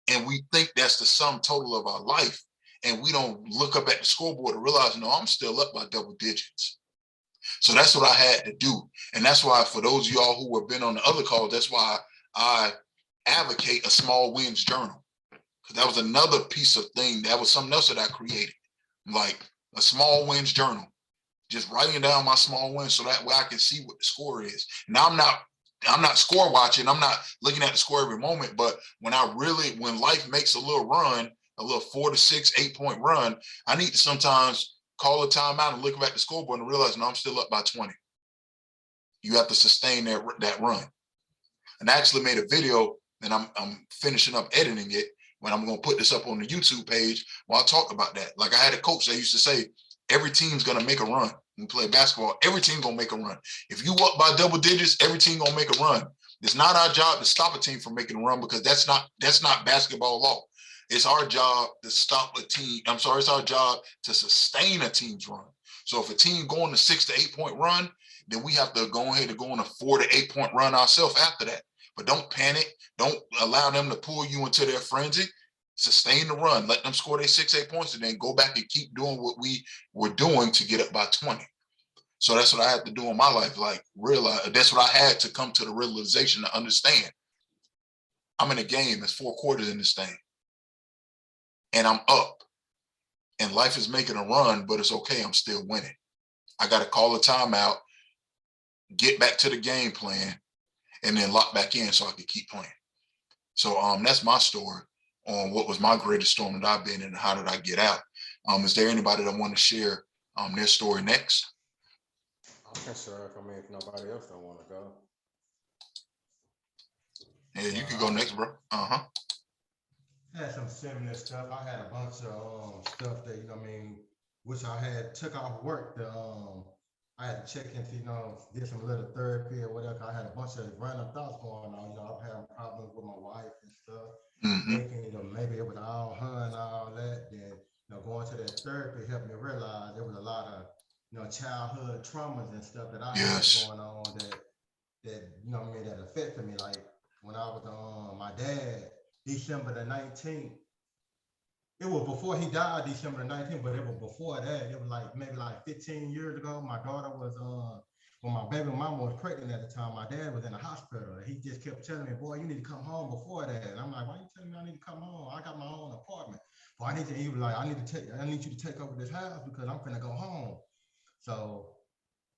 And we think that's the sum total of our life. And we don't look up at the scoreboard and realize, no, I'm still up by double digits. So that's what I had to do. And that's why, for those of y'all who have been on the other calls, that's why I advocate a small wins journal. Because that was another piece of thing. That was something else that I created. Like a small wins journal. Just writing down my small wins so that way I can see what the score is. Now, I'm not score watching. I'm not looking at the score every moment. But when life makes a little run, a little 4 to 6, 8-point run, I need to sometimes call a timeout and look back at the scoreboard and realize, no, I'm still up by 20. You have to sustain that run. And I actually made a video, and I'm finishing up editing it, when I'm going to put this up on the YouTube page, where I talk about that. Like, I had a coach that used to say, every team's going to make a run. When we play basketball, every team going to make a run. If you up by double digits, every team going to make a run. It's not our job to stop a team from making a run, because that's not basketball law. It's our job to stop a team. It's our job to sustain a team's run. So if a team going to 6 to 8-point run, then we have to go ahead and go on a 4 to 8-point run ourselves after that. But don't panic. Don't allow them to pull you into their frenzy. Sustain the run. Let them score their 6, 8 points, and then go back and keep doing what we were doing to get up by 20. So that's what I had to do in my life. Like, realize that's what I had to come to the realization to understand. I'm in a game. There's 4 quarters in this thing. And I'm up. And life is making a run, but it's okay. I'm still winning. I got to call a timeout, get back to the game plan, and then lock back in so I can keep playing. So that's my story on what was my greatest storm that I've been in and how did I get out. Is there anybody that want to share their story next? I can share if nobody else don't want to go. Yeah, you can go next, bro. I had some similar stuff. I had a bunch of stuff that, which I had took off work. I had to check into, did some little therapy or whatever. I had a bunch of random thoughts going on. I'm having problems with my wife and stuff. Thinking, maybe it was all her and all that. Then, going to that therapy helped me realize there was a lot of, childhood traumas and stuff that I had going on that that affected me. Like when I was my dad, December the 19th. It was before he died, December the 19th, but it was before that. It was maybe 15 years ago. My daughter was when my baby mama was pregnant at the time, my dad was in the hospital. He just kept telling me, boy, you need to come home before that. And I'm like, why are you telling me I need to come home? I got my own apartment. But he was like, I need you to take over this house because I'm finna go home. So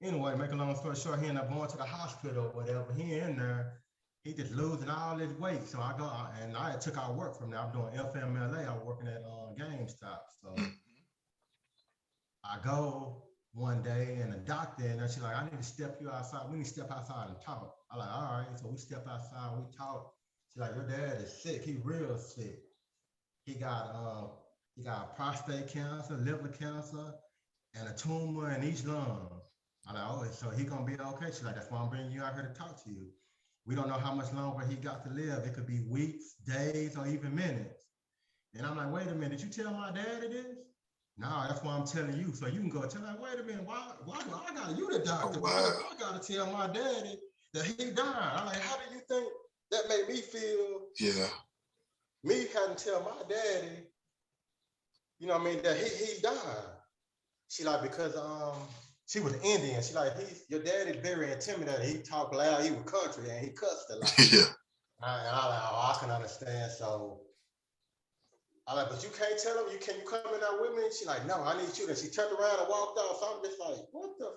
anyway, make a long story short, he ended up going to the hospital or whatever. He in there. He just losing all his weight. So I go and I took out work from there. I'm doing FMLA. I was working at GameStop. So I go one day and the doctor and she's like, I need to step you outside. We need to step outside and talk. I'm like, all right. So we step outside, we talk. She's like, your dad is sick. He real sick. He got prostate cancer, liver cancer, and a tumor in each lung. I'm like, oh, so he gonna be okay? She's like, that's why I'm bringing you out here to talk to you. We don't know how much longer he got to live. It could be weeks, days, or even minutes. And I'm like, wait a minute, did you tell my daddy this? No, that's why I'm telling you. So you can go tell like, wait a minute, why do I got you the doctor? Oh, Why wow. I gotta tell my daddy that he died? I'm like, how do you think that made me feel? Yeah. Me having to tell my daddy, you know what I mean, that he died. She like, because she was Indian. She like, your dad is very intimidating. He talked loud, he was country, and he cussed a lot. Yeah. And I like, oh, I can understand. So I like, but you can't tell him, can you come in there with me? She like, no, I need you. And she turned around and walked off. So I'm just like, what the?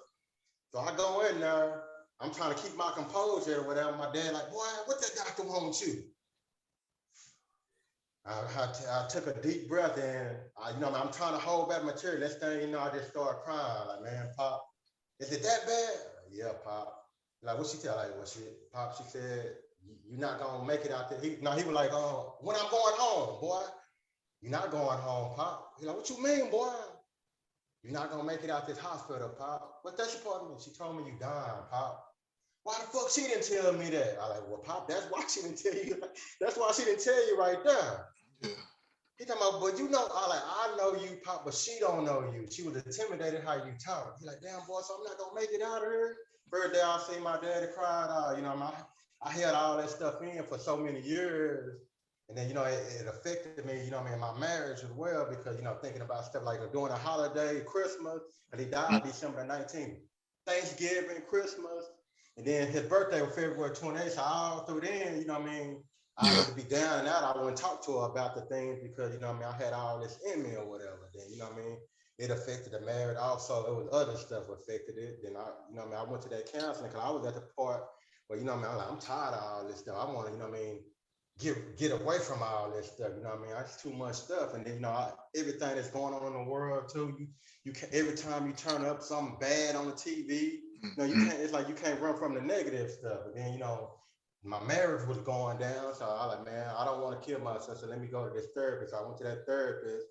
So I go in there, I'm trying to keep my composure or whatever. My dad like, boy, what that doctor want with you? I took a deep breath in. I'm trying to hold back my tears. Next thing you know, I just started crying. Like, man, Pop, is it that bad? Yeah, Pop. Like, what she tell? Like, what shit? Pop, she said, you're not gonna make it out there. He was like, when I'm going home, boy. You're not going home, Pop. He's like, what you mean, boy? You're not gonna make it out this hospital, Pop. What that supposed to mean? She told me you dying, Pop. Why the fuck she didn't tell me that? I like, well, Pop, that's why she didn't tell you. That's why she didn't tell you right there. Yeah. He talking about, but you know, I know you, Pop, but she don't know you. She was intimidated how you talk. He like, damn, boy, so I'm not gonna make it out of here. First day I see my daddy cried out. I held all that stuff in for so many years. And then, it affected me, my marriage as well, because, thinking about stuff like during a holiday, Christmas, and he died December 19th, Thanksgiving, Christmas, and then his birthday was February 28th. So all through then, I had to be down and out. I wouldn't talk to her about the things because, I had all this in me or whatever. Then, it affected the marriage. Also, it was other stuff affected it. Then I went to that counseling because I was at the part where, I'm tired of all this stuff. I want to, get away from all this stuff, It's too much stuff. And then, everything that's going on in the world too, you can every time you turn up something bad on the TV, you can't, it's like you can't run from the negative stuff. And then, my marriage was going down. So I like, man, I don't want to kill myself. So let me go to this therapist. So I went to that therapist.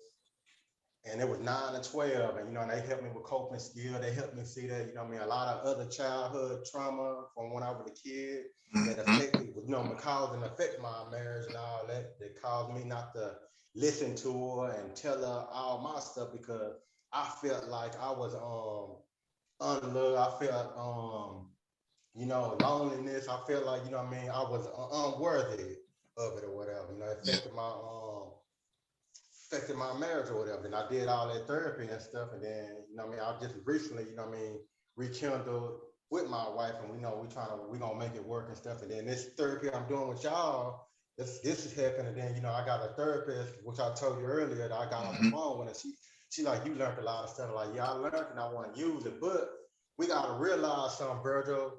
And it was 9 and 12, and and they helped me with coping skills. They helped me see that, a lot of other childhood trauma from when I was a kid that affected, caused and affect my marriage and all that. That caused me not to listen to her and tell her all my stuff because I felt like I was unloved. I felt loneliness. I felt like I was unworthy of it or whatever. It affected my marriage or whatever. And I did all that therapy and stuff. And then, I just recently, rekindled with my wife and we gonna make it work and stuff. And then this therapy I'm doing with y'all, this is happening. And then, I got a therapist, which I told you earlier that I got on the phone with, and she like, you learned a lot of stuff. Like, yeah, I learned and I want to use it. But we gotta realize something, Virgil.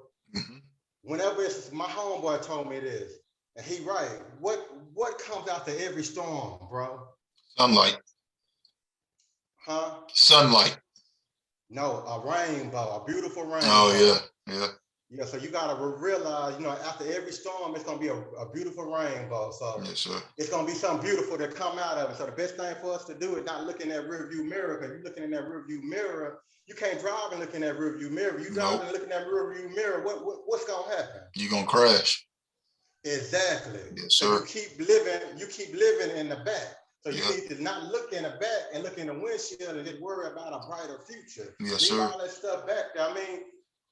Whenever my homeboy told me this, and he right, what comes after every storm, bro? Sunlight. Huh? Sunlight. No, a rainbow, a beautiful rainbow. Oh, yeah. Yeah, so you gotta realize, after every storm, it's gonna be a beautiful rainbow. So yes, sir. It's gonna be something beautiful that come out of it. So the best thing for us to do is not look in that rearview mirror, because you're looking in that rearview mirror, you can't drive and look in that rearview mirror. You drive and look in that rearview mirror, what's gonna happen? You're gonna crash. Exactly. Yes, sir. So you keep living in the back. So you need to not look in the back and look in the windshield and just worry about a brighter future. Yes, Leave sir. all that stuff back there. I mean,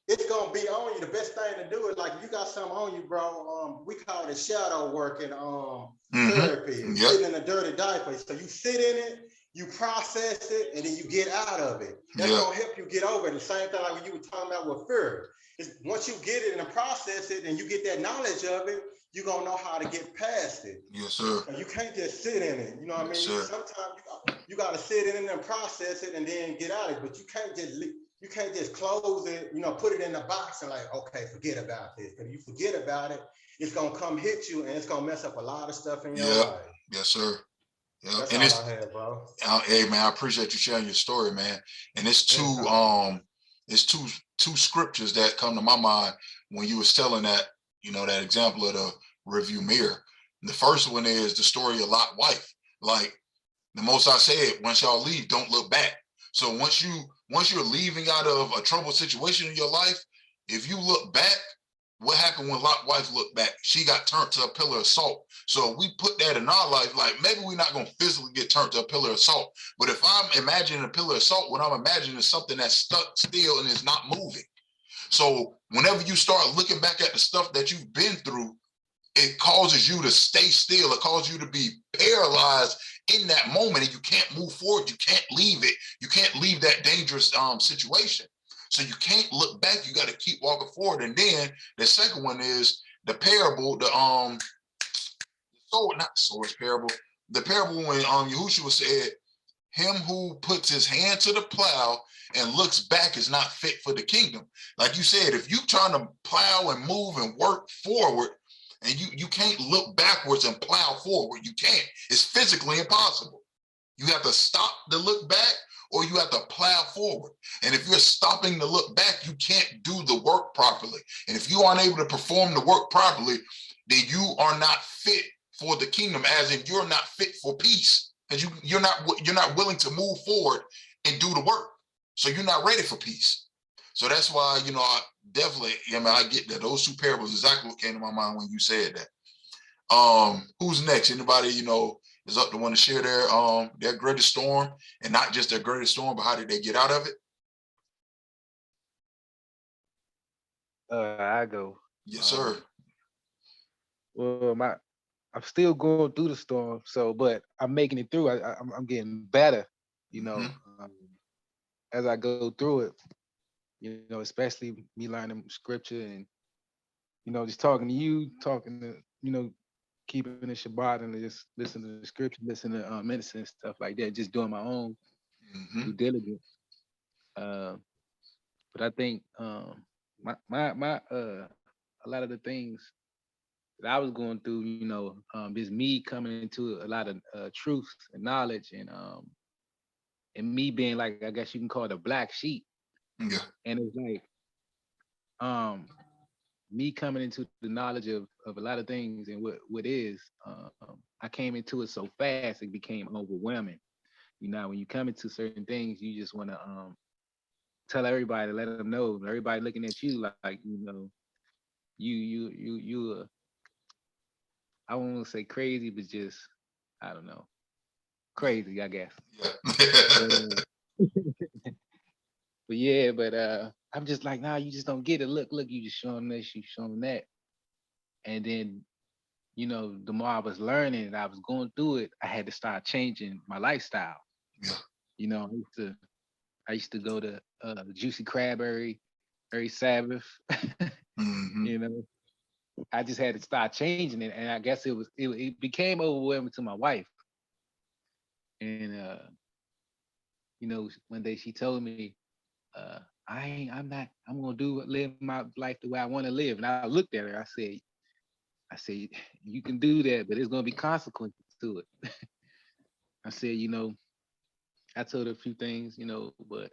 it's gonna be on you. The best thing to do is, like, if you got something on you, bro. We call it shadow work in therapy. Sitting in a dirty diaper. So you sit in it, you process it, and then you get out of it. That's gonna help you get over it. The same thing like when you were talking about with fear. Once you get it and process it, and you get that knowledge of it, you're gonna know how to get past it. Yes, sir. So you can't just sit in it. You know what I mean? Sir. Sometimes you gotta sit in it and process it and then get out of it. But you can't just close it, put it in the box and like, okay, forget about this. Because if you forget about it, it's gonna come hit you and it's gonna mess up a lot of stuff in your life. Yes, sir. Yeah. That's and all I had, bro. Hey, man, I appreciate you sharing your story, man. And it's two scriptures that come to my mind when you was telling that, that example of the review mirror. And the first one is the story of Lot's wife. Like the Most High said, once y'all leave, don't look back. So once you're leaving out of a troubled situation in your life, if you look back, what happened when Lot's wife looked back? She got turned to a pillar of salt. So we put that in our life, like maybe we're not going to physically get turned to a pillar of salt, but if I'm imagining a pillar of salt, what I'm imagining is something that's stuck still and is not moving. So whenever you start looking back at the stuff that you've been through, it causes you to stay still. It causes you to be paralyzed in that moment, and you can't move forward. You can't leave it. You can't leave that dangerous situation. So you can't look back. You got to keep walking forward. And then the second one is the parable, the sword, not the sword's parable. The parable when Yahushua said, him who puts his hand to the plow and looks back is not fit for the kingdom. Like you said, if you trying to plow and move and work forward, and you can't look backwards and plow forward, you can't. It's physically impossible. You have to stop to look back, or you have to plow forward. And if you're stopping to look back, you can't do the work properly. And if you aren't able to perform the work properly, then you are not fit for the kingdom, as in you're not fit for peace, because you're not willing to move forward and do the work. So you're not ready for peace. So that's why, I definitely, I get that. Those two parables exactly what came to my mind when you said that. Who's next? Anybody, is up to want to share their greatest storm, and not just their greatest storm, but how did they get out of it? I go. Yes, sir. Well, I'm still going through the storm, but I'm making it through. I'm getting better, as I go through it. Especially me learning scripture and just talking to you, talking to keeping the Shabbat and just listening to the scripture, listening to medicine and stuff like that. Just doing my own due diligence. But I think a lot of the things that I was going through, is me coming into a lot of truth and knowledge, and me being like, I guess you can call it a black sheep. Yeah. And it's like me coming into the knowledge of a lot of things and what is, I came into it so fast it became overwhelming. When you come into certain things, you just want to tell everybody, let them know, everybody looking at you like you I won't say crazy, but just, I don't know, crazy, I guess. Yeah. But I'm just like, nah, you just don't get it. Look, you just showing this, you showing that. And then, the more I was learning and I was going through it, I had to start changing my lifestyle. Yeah. I used to go to Juicy Crab every Sabbath. I just had to start changing it, and I guess it became overwhelming to my wife. And one day she told me, I'm gonna live my life the way I want to live. And I looked at her, I said, you can do that, but there's gonna be consequences to it. I said, I told her a few things, but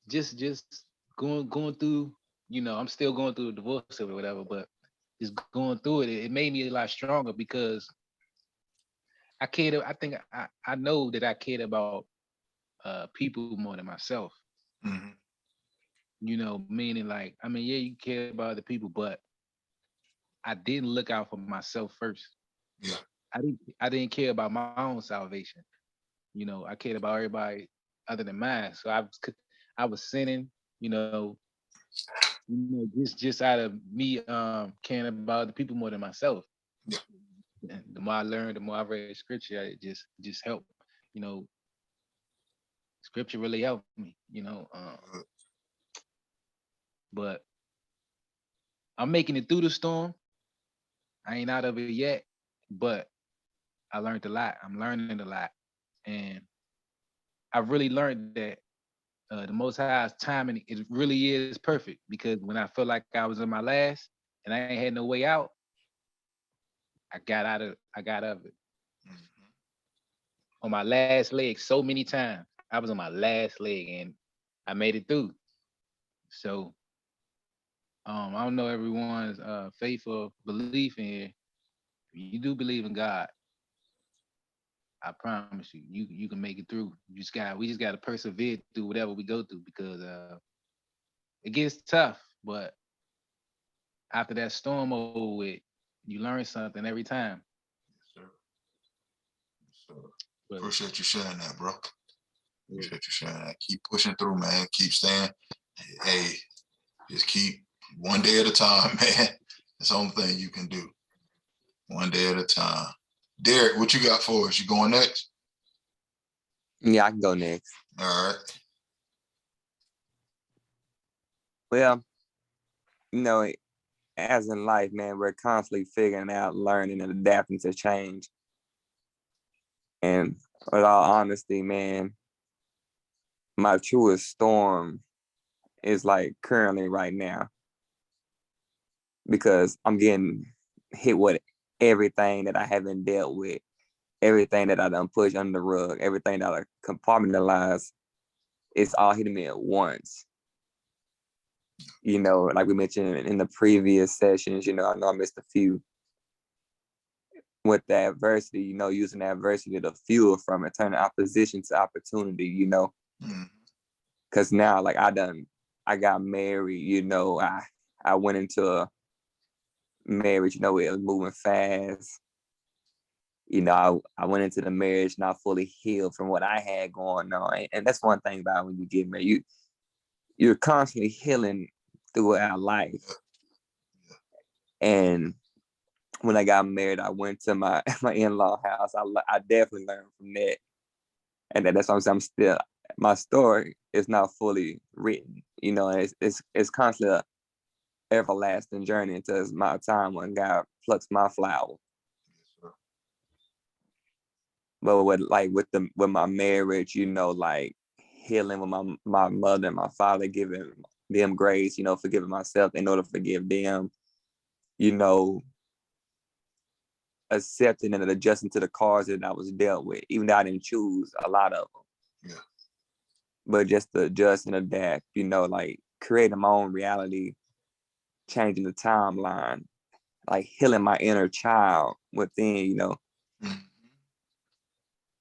just going through, I'm still going through a divorce or whatever, but just going through it, it made me a lot stronger because I know that I cared about people more than myself. Meaning like, yeah, you care about other people, but I didn't look out for myself first. Yeah. I didn't care about my own salvation. I cared about everybody other than mine. So I was sinning, just out of me caring about the people more than myself. Yeah. And the more I learned, the more I read scripture, it just helped. Scripture really helped me. But I'm making it through the storm. I ain't out of it yet, but I learned a lot. I'm learning a lot, and I really learned that the Most High's timing, it really is perfect, because when I felt like I was in my last and I ain't had no way out, I got of it. On my last leg so many times. I was on my last leg and I made it through. So I don't know everyone's faith or belief in. If you do believe in God, I promise you can make it through. We just gotta persevere through whatever we go through, because it gets tough, but after that storm over with, You learn something every time. Yes, sir. So But appreciate you sharing that, bro. yeah, Appreciate you sharing that. Keep pushing through, man. Keep staying. Hey, just keep one day at a time, man. That's the only thing you can do. One day at a time. Derek, what you got for us? You going next? Yeah, I can go next. All right. Well, you know, as in life, man, we're constantly figuring out, learning, and adapting to change. And with all honesty, man, my truest storm is like currently right now because I'm getting hit with everything that I haven't dealt with, everything that I done pushed under the rug, everything that I compartmentalized. It's all hitting me at once. You know, like we mentioned in the previous sessions, you know I missed a few. With the adversity, you know, using the adversity to fuel from it, turning opposition to opportunity, you know. Cause now like I got married, you know, I went into a marriage, you know, it was moving fast. You know, I went into the marriage not fully healed from what I had going on. And that's one thing about when you get married, you're constantly healing throughout life. And when I got married, I went to my in-law house. I definitely learned from that. And that's what I'm still, my story is not fully written, you know, and it's constantly a everlasting journey until it's my time when God plucks my flower. But with my marriage, you know, like healing with my mother and my father, giving them grace, you know, forgiving myself in order to forgive them, you know, accepting and adjusting to the cards that I was dealt with, even though I didn't choose a lot of them. Yeah. But just to adjust and adapt, you know, like creating my own reality, changing the timeline, like healing my inner child within, you know.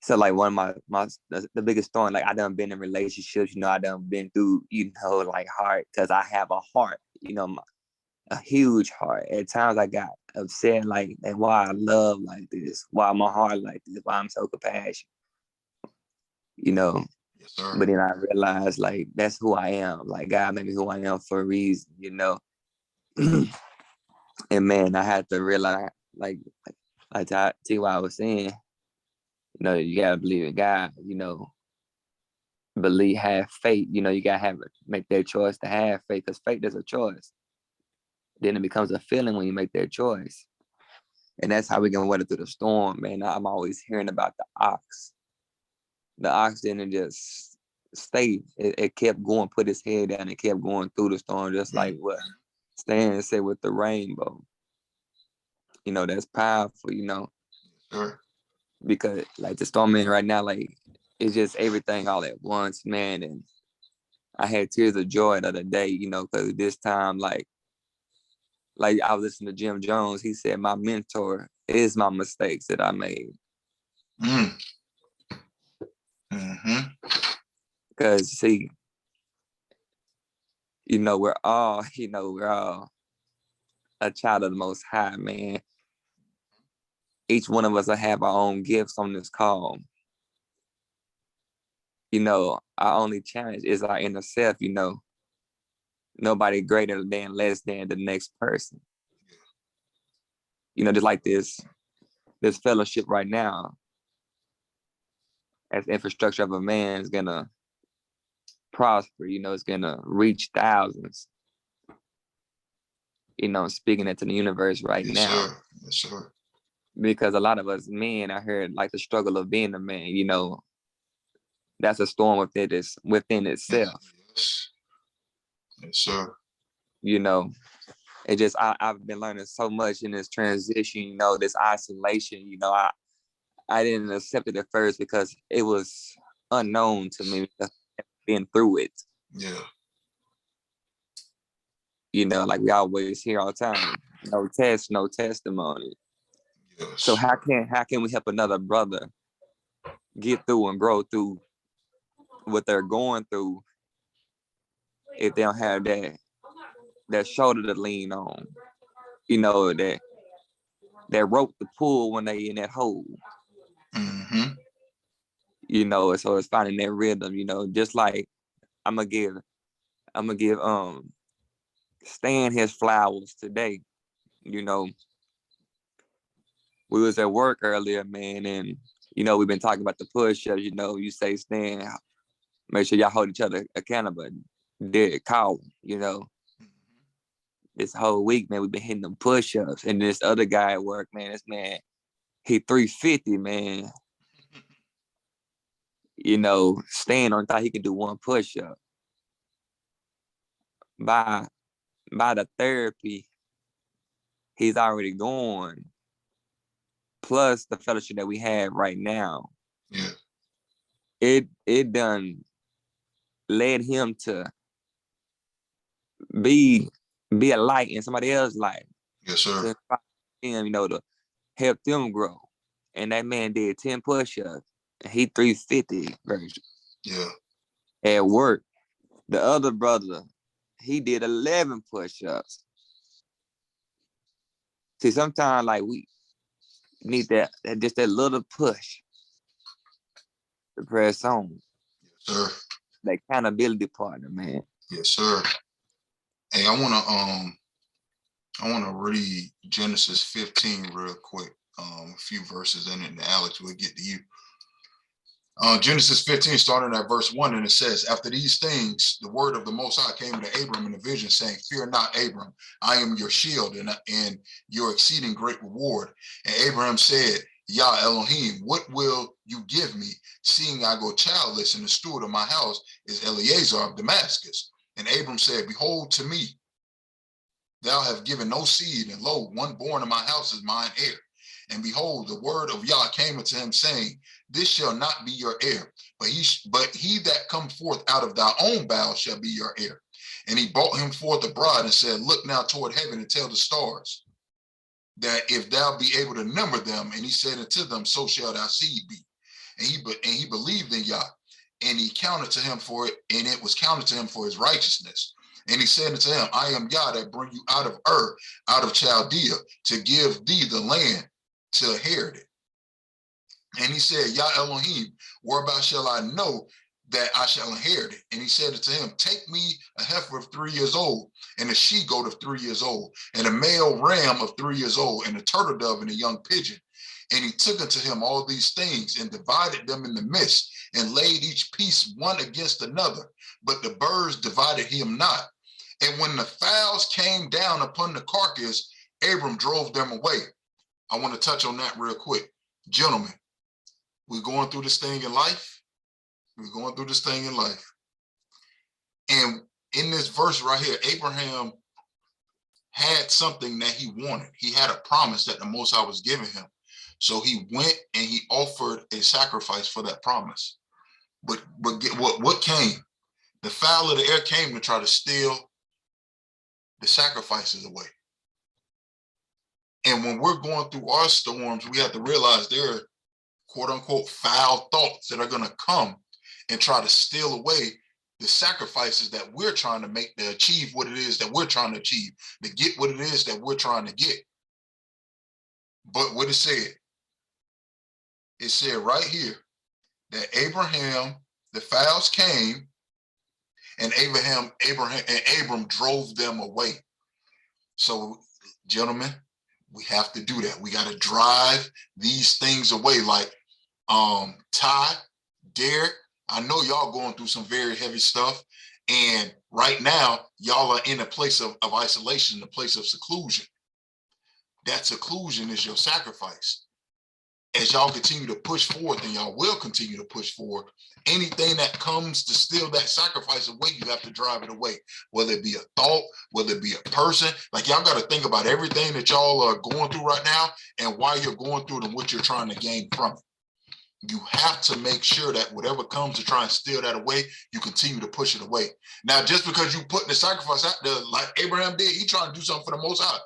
So like one of the biggest thorn, like I done been in relationships, you know, I done been through, you know, like heart, because I have a heart, you know, a huge heart. At times I got upset, like that why I love like this, why my heart like this, why I'm so compassionate, you know. Yes, sir. But then I realized like that's who I am. Like God made me who I am for a reason, you know. And man, I had to realize like to see what I was saying, you know, you gotta believe in God, you know, have faith, you know, you gotta make that choice to have faith, because faith is a choice. Then it becomes a feeling when you make that choice. And that's how we can weather through the storm, man. I'm always hearing about the ox. The ox didn't just stay. It kept going, put its head down, and kept going through the storm, just like what Stan said with the rainbow. You know, that's powerful, you know. Sure. Because like the storm in right now, like it's just everything all at once, man. And I had tears of joy the other day, you know, because this time, like I was listening to Jim Jones. He said my mentor is my mistakes that I made. Because see, you know, we're all a child of the Most High, man. Each one of us will have our own gifts on this call. You know, our only challenge is our inner self, you know. Nobody greater than, less than the next person. You know, just like this fellowship right now, as infrastructure of a man is gonna prosper, you know, it's gonna reach thousands. You know, speaking it to the universe right now. Sir. Yes, sir. Because a lot of us men, I heard like the struggle of being a man, you know, that's a storm within itself. Yes. Yes, sir. You know, it just I've been learning so much in this transition, you know, this isolation, you know, I didn't accept it at first because it was unknown to me, been through it. Yeah. You know, like we always hear all the time, no test, no testimony. Yes. So how can we help another brother get through and grow through what they're going through if they don't have that shoulder to lean on? You know, that that rope to pull when they in that hole. Mm-hmm. You know, so it's finding that rhythm, you know, just like I'm gonna give Stan his flowers today. You know, we was at work earlier, man, and you know, we've been talking about the push-ups, you know, you say Stan, make sure y'all hold each other accountable. Did call, you know. This whole week, man, we've been hitting them push-ups. And this other guy at work, man, this man, he 350, man. You know, Stan on thought he could do one push-up. By the therapy, he's already going. Plus the fellowship that we have right now. Yeah. It done led him to be a light in somebody else's life. Yes, sir. To inspire him, you know, to help them grow. And that man did 10 push-ups. And he 350 version. Yeah. At work, the other brother, he did 11 push-ups. See, sometimes like we need that just that little push to press on. Yes, sir. That accountability partner, man. Yes, sir. Hey, I wanna read Genesis 15 real quick. A few verses in it, and Alex, we'll get to you. Genesis 15, starting at verse 1, and it says, after these things, the word of the Most High came to Abram in a vision, saying, fear not, Abram, I am your shield and your exceeding great reward. And Abraham said, Yah Elohim, what will you give me, seeing I go childless, and the steward of my house is Eleazar of Damascus? And Abram said, behold, to me, thou have given no seed, and lo, one born in my house is mine heir. And behold, the word of Yah came unto him, saying, this shall not be your heir, but he that come forth out of thy own bowels shall be your heir. And he brought him forth a bride and said, look now toward heaven and tell the stars, that if thou be able to number them. And he said unto them, so shall thy seed be. And he believed in Yah, and he counted to him for it, and it was counted to him for his righteousness. And he said unto him, I am Yah that bring you out of Ur, out of Chaldea, to give thee the land to inherit it. And he said, Yah Elohim, whereby shall I know that I shall inherit it? And he said unto him, take me a heifer of 3 years old, and a she-goat of 3 years old, and a male ram of 3 years old, and a turtle dove and a young pigeon. And he took unto him all these things, and divided them in the midst, and laid each piece one against another. But the birds divided him not. And when the fowls came down upon the carcass, Abram drove them away. I want to touch on that real quick. Gentlemen, we're going through this thing in life. We're going through this thing in life. And in this verse right here, Abraham had something that he wanted. He had a promise that the Most High was giving him. So he went and he offered a sacrifice for that promise. But what came? The fowl of the air came to try to steal the sacrifices away. And when we're going through our storms, we have to realize there are quote unquote foul thoughts that are going to come and try to steal away the sacrifices that we're trying to make to achieve what it is that we're trying to achieve, to get what it is that we're trying to get. But what it said right here that Abraham, the fowls came, and Abram drove them away. So, gentlemen, we have to do that. We got to drive these things away. Like Ty, Derek, I know y'all going through some very heavy stuff. And right now, y'all are in a place of isolation, a place of seclusion. That seclusion is your sacrifice. As y'all continue to push forward, and y'all will continue to push forward, anything that comes to steal that sacrifice away, you have to drive it away. Whether it be a thought, whether it be a person, like y'all got to think about everything that y'all are going through right now and why you're going through it and what you're trying to gain from it. You have to make sure that whatever comes to try and steal that away, you continue to push it away. Now, just because you put the sacrifice out there, like Abraham did, he trying to do something for the Most High.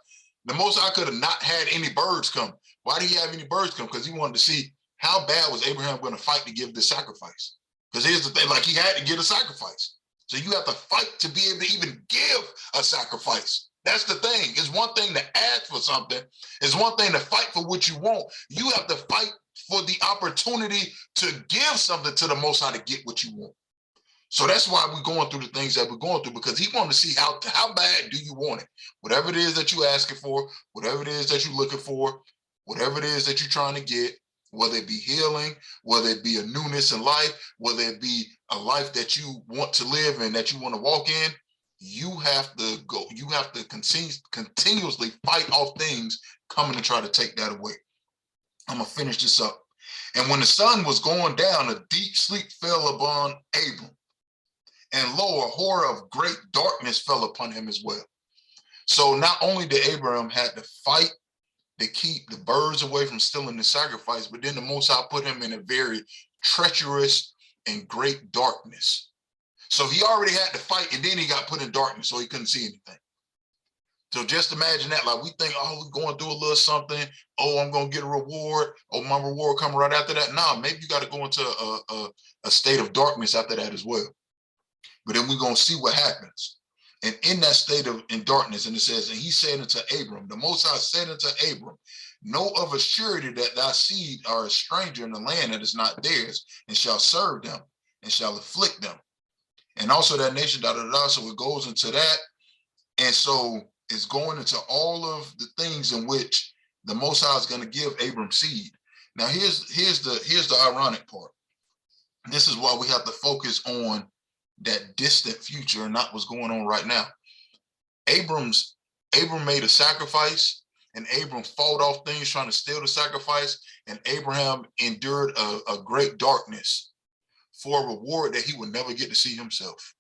The Most High could have not had any birds come. Why did he have any birds come? Because he wanted to see how bad was Abraham going to fight to give this sacrifice. Because here's the thing, like he had to give a sacrifice. So you have to fight to be able to even give a sacrifice. That's the thing. It's one thing to ask for something. It's one thing to fight for what you want. You have to fight for the opportunity to give something to the Most High to get what you want. So that's why we're going through the things that we're going through, because he wants to see how bad do you want it. Whatever it is that you're asking for, whatever it is that you're looking for, whatever it is that you're trying to get, whether it be healing, whether it be a newness in life, whether it be a life that you want to live and that you want to walk in, you have to go, you have to continuously fight off things coming to try to take that away. I'm going to finish this up. And when the sun was going down, a deep sleep fell upon Abram. And lo, a horror of great darkness fell upon him as well. So not only did Abraham had to fight to keep the birds away from stealing the sacrifice, but then the Most High put him in a very treacherous and great darkness. So he already had to fight, and then he got put in darkness, so he couldn't see anything. So just imagine that, like we think, oh, we're going through a little something. Oh, I'm going to get a reward. Oh, my reward coming right after that. Nah, maybe you got to go into a state of darkness after that as well. But then we're going to see what happens. And in that state of in darkness, and it says, and he said unto Abram, the Most High said unto Abram, know of a surety that thy seed are a stranger in the land that is not theirs, and shall serve them, and shall afflict them. And also that nation, so it goes into that. And so it's going into all of the things in which the Most High is going to give Abram seed. Now, here's the ironic part. This is why we have to focus on that distant future and not what's going on right now. Abram made a sacrifice, and Abram fought off things trying to steal the sacrifice, and Abraham endured a great darkness for a reward that he would never get to see himself.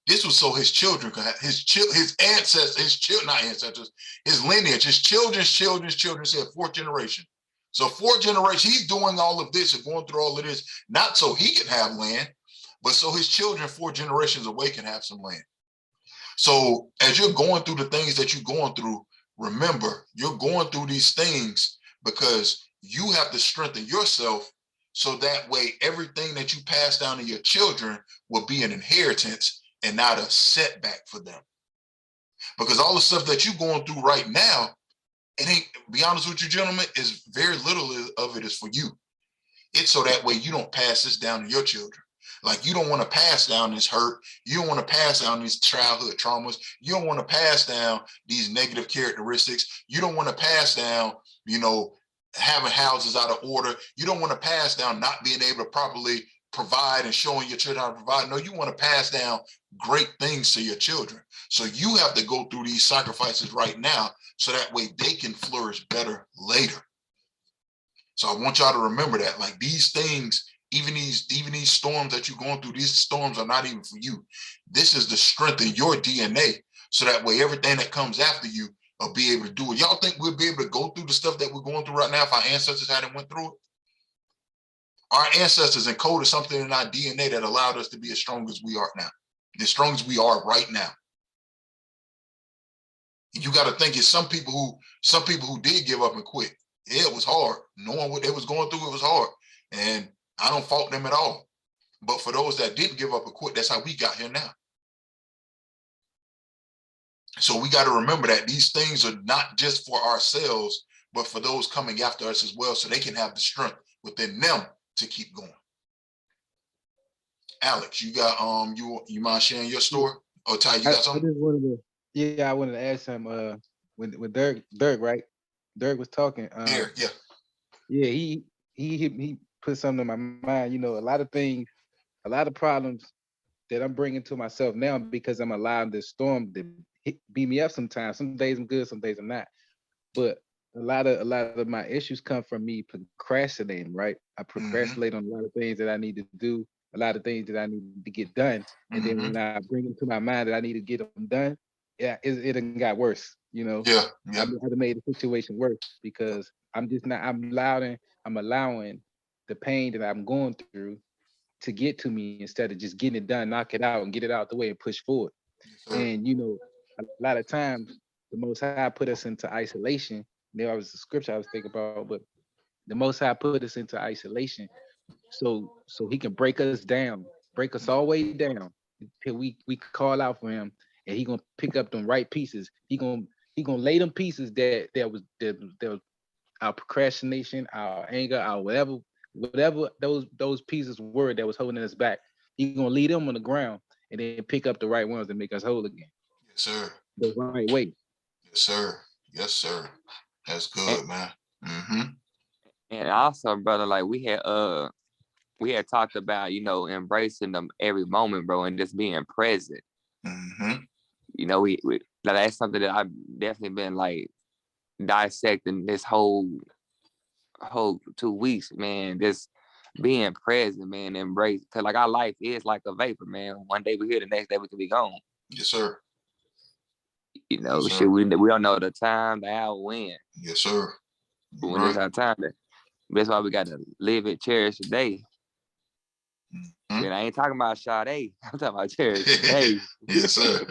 This was so his children could have his ancestors, not ancestors, his lineage, his children's children said fourth generation. So fourth generation, he's doing all of this and going through all of this, not so he can have land, but so his children 4 generations away can have some land. So as you're going through the things that you're going through, remember, you're going through these things because you have to strengthen yourself, so that way everything that you pass down to your children will be an inheritance and not a setback for them. Because all the stuff that you're going through right now, it ain't, be honest with you, gentlemen, is very little of it is for you. It's so that way you don't pass this down to your children. Like, you don't want to pass down this hurt. You don't want to pass down these childhood traumas. You don't want to pass down these negative characteristics. You don't want to pass down, having houses out of order. You don't want to pass down not being able to properly provide and showing your children how to provide. No, you want to pass down great things to your children. So you have to go through these sacrifices right now, so that way they can flourish better later. So I want y'all to remember that, like, these things, even these storms that you're going through, these storms are not even for you. This is to strengthen your DNA, so that way everything that comes after you will be able to do it. Y'all think we'll be able to go through the stuff that we're going through right now if our ancestors hadn't went through it? Our ancestors encoded something in our DNA that allowed us to be as strong as we are now, as strong as we are right now. You got to think, it's some people who did give up and quit. Yeah, it was hard. Knowing what they was going through, it was hard. And I don't fault them at all. But for those that didn't give up and quit, that's how we got here now. So we got to remember that these things are not just for ourselves, but for those coming after us as well, so they can have the strength within them to keep going. Alex, you got you mind sharing your story? Or Ty, you got something? I wanted to ask him when Dirk, right? Dirk was talking. Yeah. He put something in my mind. A lot of things, a lot of problems that I'm bringing to myself now because I'm allowing this storm to beat me up sometimes. Some days I'm good, some days I'm not. But a lot of my issues come from me procrastinating, right? I procrastinate on a lot of things that I need to do, a lot of things that I need to get done. And then when I bring it to my mind that I need to get them done, it got worse, Yeah. I made the situation worse because I'm allowing the pain that I'm going through to get to me instead of just getting it done, knock it out and get it out the way and push forward. And a lot of times the Most High put us into isolation. There was a scripture I was thinking about, but the Most High put us into isolation so he can break us down, break us all the way down until we call out for him and he gonna pick up them right pieces. He gonna lay them pieces that was our procrastination, our anger, our whatever those pieces were that was holding us back. He gonna leave them on the ground and then pick up the right ones and make us whole again. Yes, sir. The right way. Yes, sir. Yes, sir. That's good, man. And also, brother, like we had talked about, embracing them every moment, bro, and just being present. We that's something that I've definitely been like dissecting this whole 2 weeks, man. Just being present, man, embrace, because like our life is like a vapor, man. One day we're here, the next day we can be gone. Yes, sir. Yes, sir. We don't know the time, the hour, when. Yes, sir. When it's our time, that's why we got to live it, cherish the day. And I ain't talking about Sade. I'm talking about cherish the day. Yes, sir.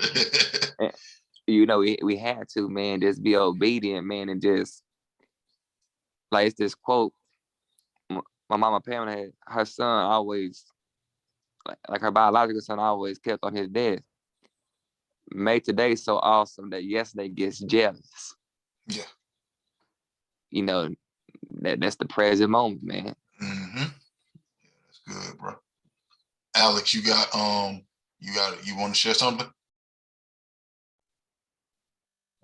We had to, man, just be obedient, man, and just like it's this quote. My mama Pam had her son always, like her biological son, always kept on his desk. Make today so awesome that yesterday gets jealous. Yeah. That's the present moment, man. Yeah, that's good, bro. Alex, you want to share something?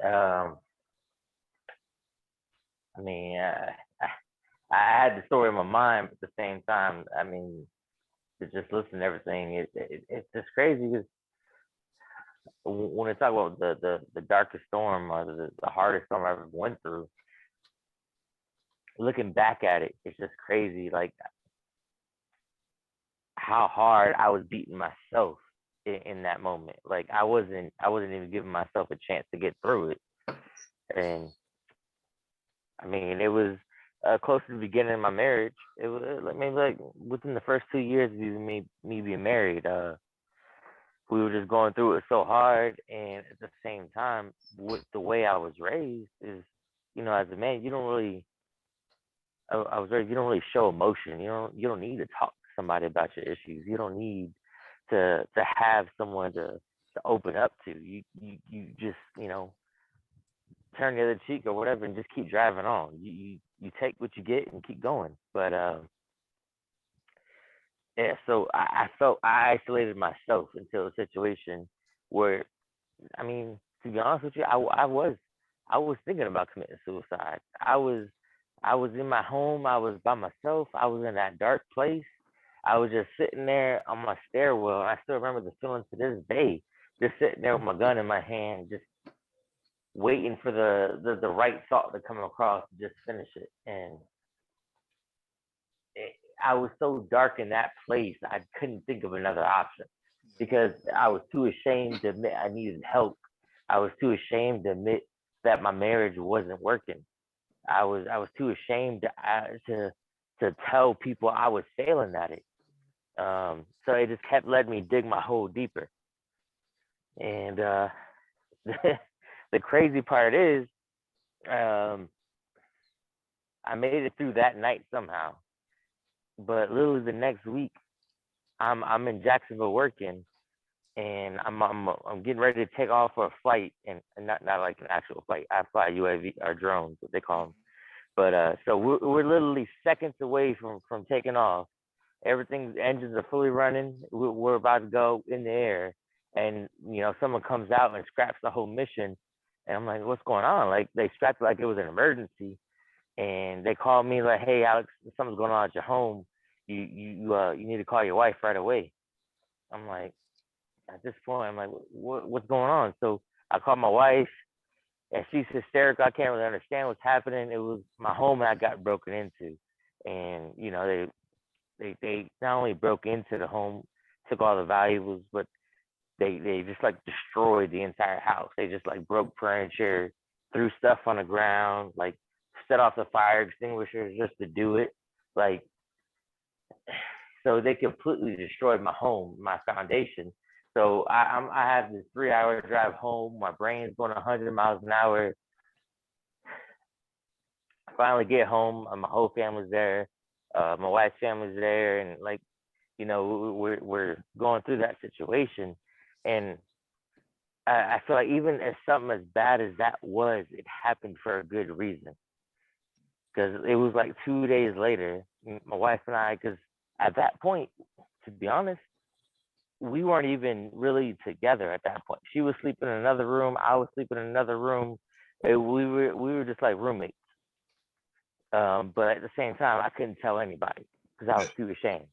I mean, I had the story in my mind, but at the same time, I mean, to just listen to everything, it's just crazy because when I talk about the darkest storm or the hardest storm I ever went through, looking back at it, it's just crazy, like how hard I was beating myself in that moment. Like I wasn't even giving myself a chance to get through it, and I mean, it was close to the beginning of my marriage. It was maybe like within the first 2 years of me being married. We were just going through it so hard, and at the same time, with the way I was raised, is as a man, you don't really. I was raised. You don't really show emotion. You don't need to talk to somebody about your issues. You don't need to have someone to open up to. You just turn the other cheek or whatever and just keep driving on. You take what you get and keep going. But yeah, so I felt I isolated myself into a situation where, I mean, to be honest with you, I was thinking about committing suicide. I was in my home. I was by myself. I was in that dark place. I was just sitting there on my stairwell. And I still remember the feeling to this day, just sitting there with my gun in my hand, just waiting for the right thought to come across to just finish it. And I was so dark in that place, I couldn't think of another option because I was too ashamed to admit I needed help. I was too ashamed to admit that my marriage wasn't working. I was too ashamed to tell people I was failing at it. So it just kept letting me dig my hole deeper. And the crazy part is, I made it through that night somehow. But literally the next week, I'm in Jacksonville working, and I'm getting ready to take off for a flight, and not like an actual flight. I fly UAV or drones, what they call them. But so we're literally seconds away from taking off. Everything's engines are fully running. We're about to go in the air, and someone comes out and scraps the whole mission. And I'm like, what's going on? Like they scrapped it like it was an emergency, and they called me like, hey Alex, something's going on at your home. You need to call your wife right away. I'm like, at this point, I'm like, what's going on? So I called my wife, and she's hysterical. I can't really understand what's happening. It was my home that got broken into, and they not only broke into the home, took all the valuables, but they just like destroyed the entire house. They just like broke furniture, threw stuff on the ground, like set off the fire extinguishers just to do it. Like, so they completely destroyed my home, my foundation. So I have this 3-hour drive home. My brain's going 100 miles an hour. I finally get home, and my whole family's there. My wife's family's there, and we're going through that situation. And I feel like even as something as bad as that was, it happened for a good reason. Because it was like 2 days later, my wife and I, because at that point, to be honest, we weren't even really together at that point. She was sleeping in another room. I was sleeping in another room. We were just like roommates. But at the same time, I couldn't tell anybody because I was too ashamed.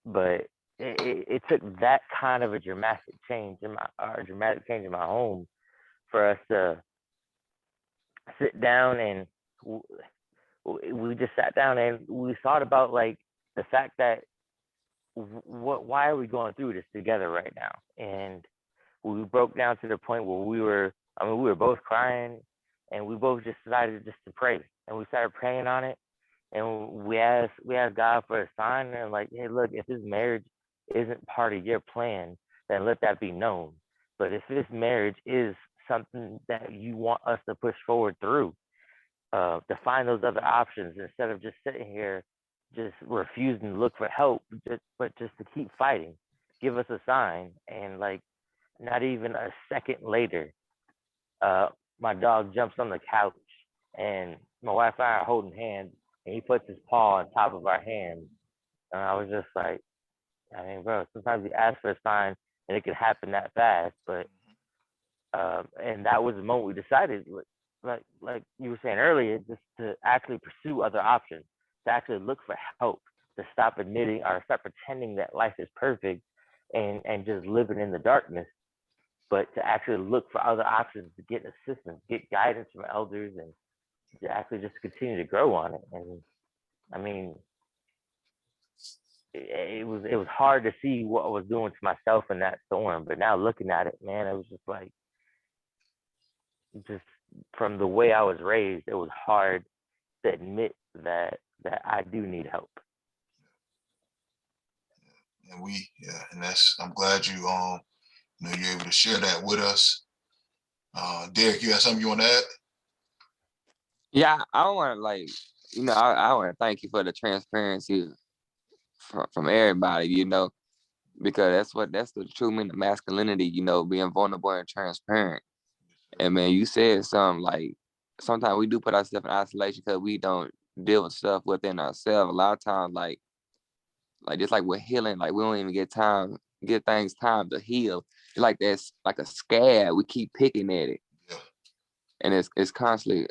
But it took that kind of a dramatic change in my home for us to sit down and we just sat down and we thought about like the fact that why are we going through this together right now? And we broke down to the point where we were both crying and we both just decided just to pray. And we started praying on it. And we asked God for a sign and like, hey, look, if this marriage isn't part of your plan, then let that be known. But if this marriage is something that you want us to push forward through, to find those other options instead of just sitting here, just refusing to look for help, but just to keep fighting. Give us a sign. And like, not even a second later, uh, my dog jumps on the couch, and my wife and I are holding hands, and he puts his paw on top of our hands. And I was just like, I mean, bro, sometimes you ask for a sign, and it can happen that fast. But and that was the moment we decided, like you were saying earlier, just to actually pursue other options, to actually look for help, to stop admitting or stop pretending that life is perfect, and just living in the darkness, but to actually look for other options, to get assistance, get guidance from elders, and to actually just continue to grow on it. And I mean, it was hard to see what I was doing to myself in that storm, but now looking at it, man, it was just like, just from the way I was raised, it was hard to admit that I do need help. And and that's, I'm glad you're able to share that with us. Derek, you have something you want to add? Yeah, I want to I want to thank you for the transparency from everybody, because that's the true meaning of masculinity, being vulnerable and transparent. And man, you said something like sometimes we do put ourselves in isolation because we don't deal with stuff within ourselves. A lot of times, like just like with healing, like we don't even get things time to heal. It's like that's like a scab. We keep picking at it, Yeah. and it's constantly,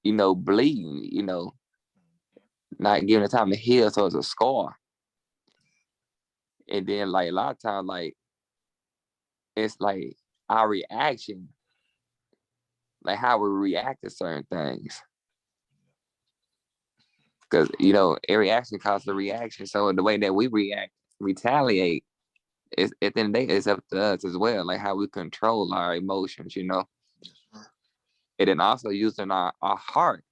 bleeding. Not giving it time to heal, so it's a scar. And then like a lot of times, like it's like our reaction, like how we react to certain things. Because every action causes a reaction. So the way that we retaliate, is at the end of the day, it's up to us as well. Like how we control our emotions, Yes, sir. And then also using our heart,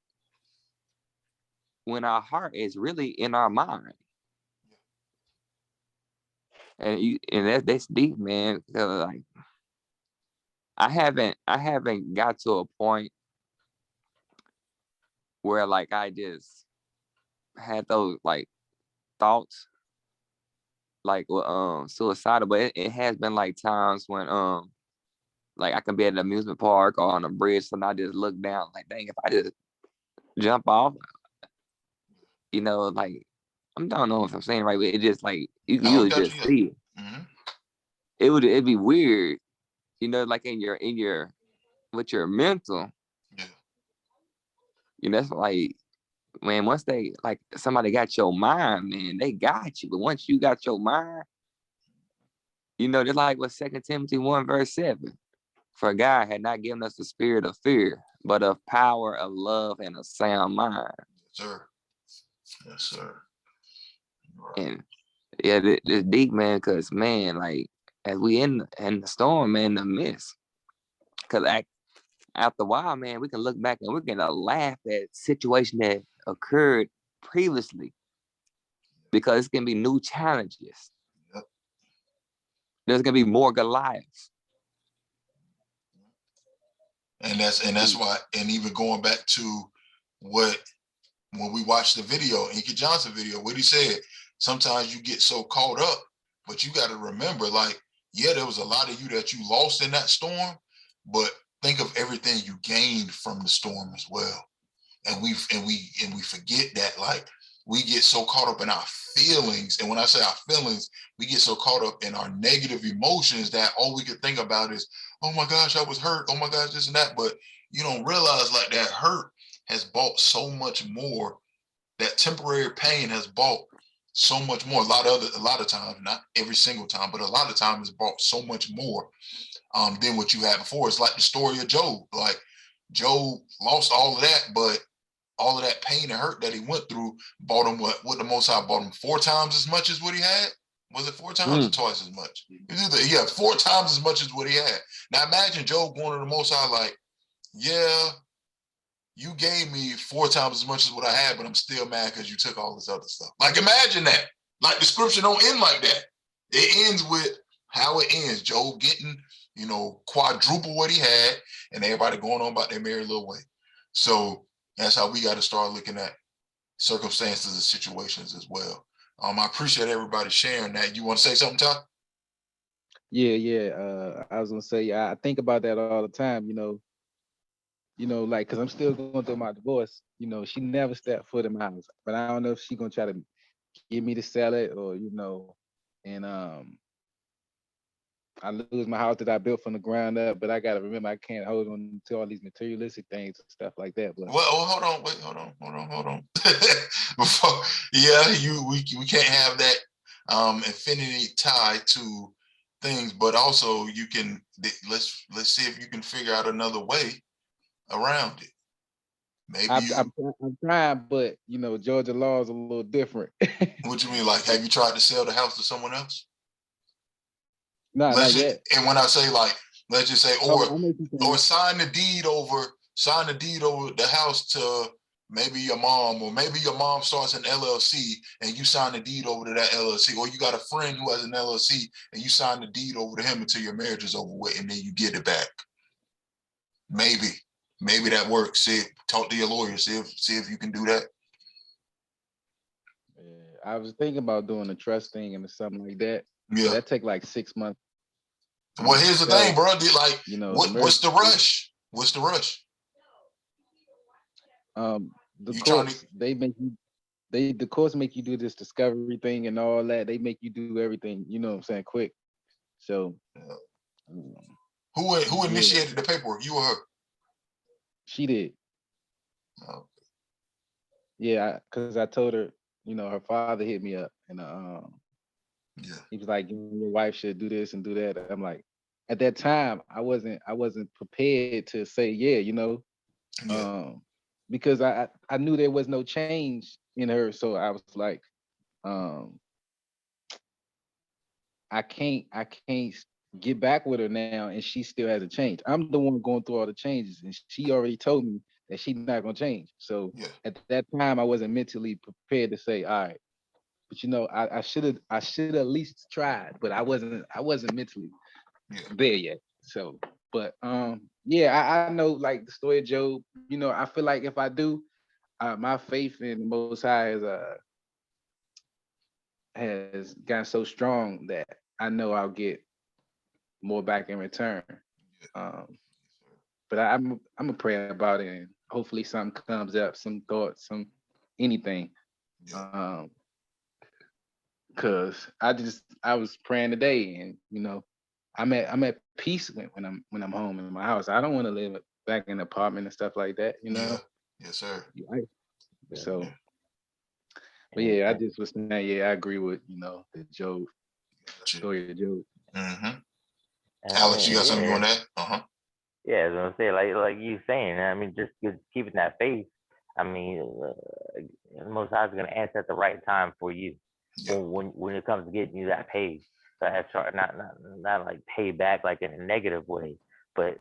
when our heart is really in our mind. And that's deep, man. 'Cause, like I haven't got to a point where like I just had those like thoughts like suicidal, but it has been like times when like I can be at an amusement park or on a bridge and I just look down like, dang, if I just jump off, like I don't know if I'm saying it right, but it just like No, you I'm would catching just you. see it. Mm-hmm. It'd be weird, like in your with your mental, Yeah. that's like, man, once they like somebody got your mind, man, they got you. But once you got your mind, just like what 2 Timothy 1 verse 7. For God had not given us the spirit of fear, but of power, of love, and a sound mind. Yes, sir. Yes, sir. Right. And yeah, it's deep, man, because man, like as we in the storm, man, the mist. Because after a while, man, we can look back and we're gonna laugh at situation that occurred previously because it's gonna be new challenges. Yep. There's gonna be more Goliaths. And that's why, and even going back to when we watched the video, Inky Johnson video, what he said, sometimes you get so caught up, but you got to remember, like, yeah, there was a lot of you that you lost in that storm, but think of everything you gained from the storm as well. And we forget that, like, we get so caught up in our feelings. And when I say our feelings, we get so caught up in our negative emotions that all we could think about is, oh my gosh, I was hurt. Oh my gosh, this and that. But you don't realize, like, that hurt has bought so much more. That temporary pain has bought so much more. A lot of times, not every single time, but a lot of times it's bought so much more than what you had before. It's like the story of Job. Like, Job lost all of that, but all of that pain and hurt that he went through bought him what the Most High bought him 4 times as much as what he had. Was it 4 times or twice as much? Yeah, 4 times as much as what he had. Now imagine Job going to the Most High like, yeah, you gave me 4 times as much as what I had, but I'm still mad because you took all this other stuff. Like, imagine that. Like, the scripture don't end like that. It ends with how it ends. Job getting, quadruple what he had, and everybody going on about their merry little way. So that's how we got to start looking at circumstances and situations as well. I appreciate everybody sharing that. You want to say something, Ty? Yeah. I was gonna say, I think about that all the time. Like, cause I'm still going through my divorce. She never stepped foot in my house, but I don't know if she gonna try to get me to sell it or and I lose my house that I built from the ground up. But I gotta remember, I can't hold on to all these materialistic things and stuff like that. But well, hold on. Before, yeah, we can't have that infinity tie to things, but also you can let's see if you can figure out another way around it. Maybe I'm trying, but Georgia law is a little different. What you mean? Like, have you tried to sell the house to someone else? No, not yet. And when I say, like, let's just say, or sign the deed over the house to maybe your mom, or maybe your mom starts an LLC and you sign the deed over to that LLC, or you got a friend who has an LLC and you sign the deed over to him until your marriage is over with, and then you get it back. Maybe that works. Talk to your lawyer. See if you can do that. Yeah, I was thinking about doing a trust thing and something like that. Yeah, that take like 6 months. Well, here's the thing, bro. Like, what's the rush? What's the rush? The courts, the courts make you do this discovery thing and all that. They make you do everything, what I'm saying, quick. So who initiated the paperwork? You or her? She did. Oh. Yeah, because I told her, her father hit me up and he was like, your wife should do this and do that. I'm like, at that time, I wasn't prepared to say because I knew there was no change in her. So I was like, I can't get back with her now, and she still hasn't changed. I'm the one going through all the changes, and she already told me that she's not gonna change. So at that time, I wasn't mentally prepared to say, all right. But I should have at least tried, but I wasn't mentally there yet. So, but I know, like the story of Job. I feel like if I do, my faith in the Most High has gotten so strong that I know I'll get more back in return. But I'm gonna pray about it, and hopefully something comes up, some thoughts, some anything. Cause I was praying today, and I'm at peace when I'm home in my house. I don't want to live back in an apartment and stuff like that. Yeah. Yes, sir. So, but yeah, I just was saying, I agree with the Job story of Job. Mm-hmm. Alex, you got something on that? Yeah, I was gonna say, like you saying, I mean, just keeping that faith. I mean, Most High is gonna answer at the right time for you when it comes to getting you that pay. So that's not like pay back like in a negative way, but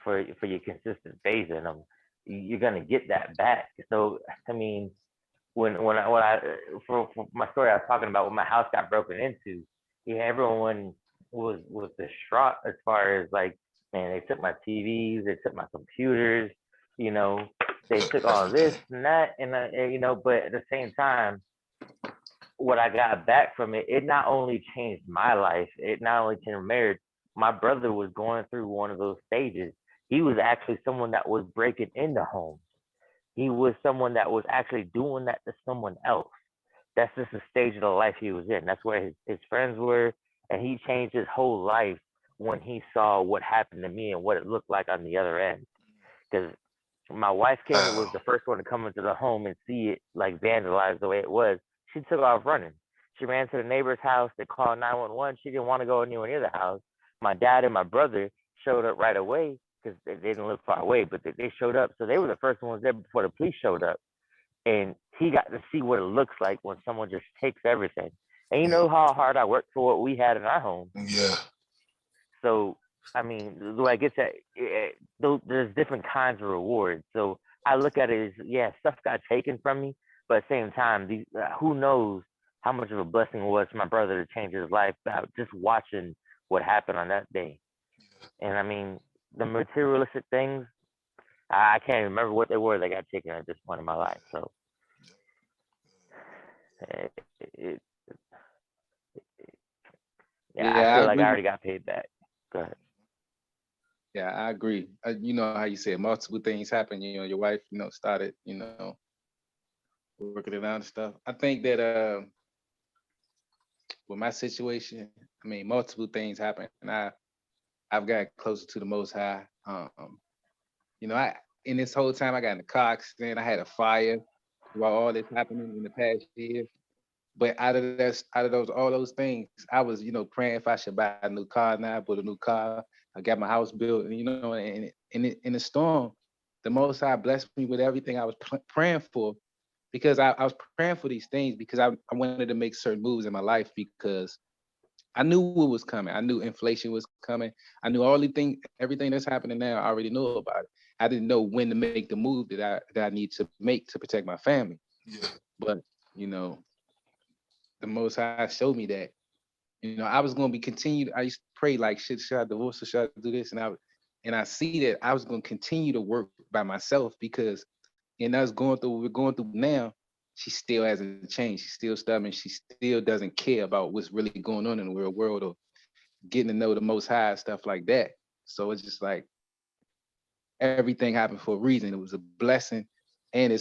for your consistent faith in them, you're gonna get that back. So I mean, when I for my story I was talking about when my house got broken into, everyone was distraught as far as like, man, they took my TVs, they took my computers, they took all this and that, and but at the same time, what I got back from it, it not only changed my life, it not only changed marriage. My brother was going through one of those stages. He was actually someone that was breaking into homes. He was someone that was actually doing that to someone else. That's just the stage of the life he was in. That's where his friends were, and he changed his whole life when he saw what happened to me and what it looked like on the other end. Because my wife came was Wow. the first one to come into the home and see it like vandalized the way it was. She took off running. She ran to the neighbor's house. They called 911. She didn't want to go anywhere near the house. My dad and my brother showed up right away because they didn't live far away, but they showed up. So they were the first ones there before the police showed up. And he got to see what it looks like when someone just takes everything. And you know how hard I worked for what we had in our home. Yeah. So I mean, the way I get that, there's different kinds of rewards. So I look at it as, yeah, stuff got taken from me, but at the same time, who knows how much of a blessing it was for my brother to change his life out just watching what happened on that day. And I mean, the materialistic things, I can't remember what they were that got taken at this point in my life. So it, it, yeah, I Yeah, I feel like I agree. already got paid back. Go ahead. Yeah, I agree. You know how you said multiple things happen. You know, your wife, started, working it out and stuff. I think that with my situation, I mean, multiple things happen, and I've got closer to the Most High. I in this whole time I got in the car accident. I had a fire while all this happening in the past year. But out of all those things, I was, praying if I should buy a new car. Now I bought a new car. I got my house built, and in the storm, the Most High blessed me with everything I was praying for, because I was praying for these things because I wanted to make certain moves in my life, because I knew what was coming. I knew inflation was coming. I knew everything that's happening now. I already knew about it. I didn't know when to make the move that I need to make to protect my family. Yeah. But the Most High showed me that, I was going to be continued. I used to pray like, should I divorce or should I do this? And I see that I was going to continue to work by myself, because in us going through what we're going through now, she still hasn't changed. She's still stubborn. She still doesn't care about what's really going on in the real world, or getting to know the Most High, stuff like that. So it's just like everything happened for a reason. It was a blessing. And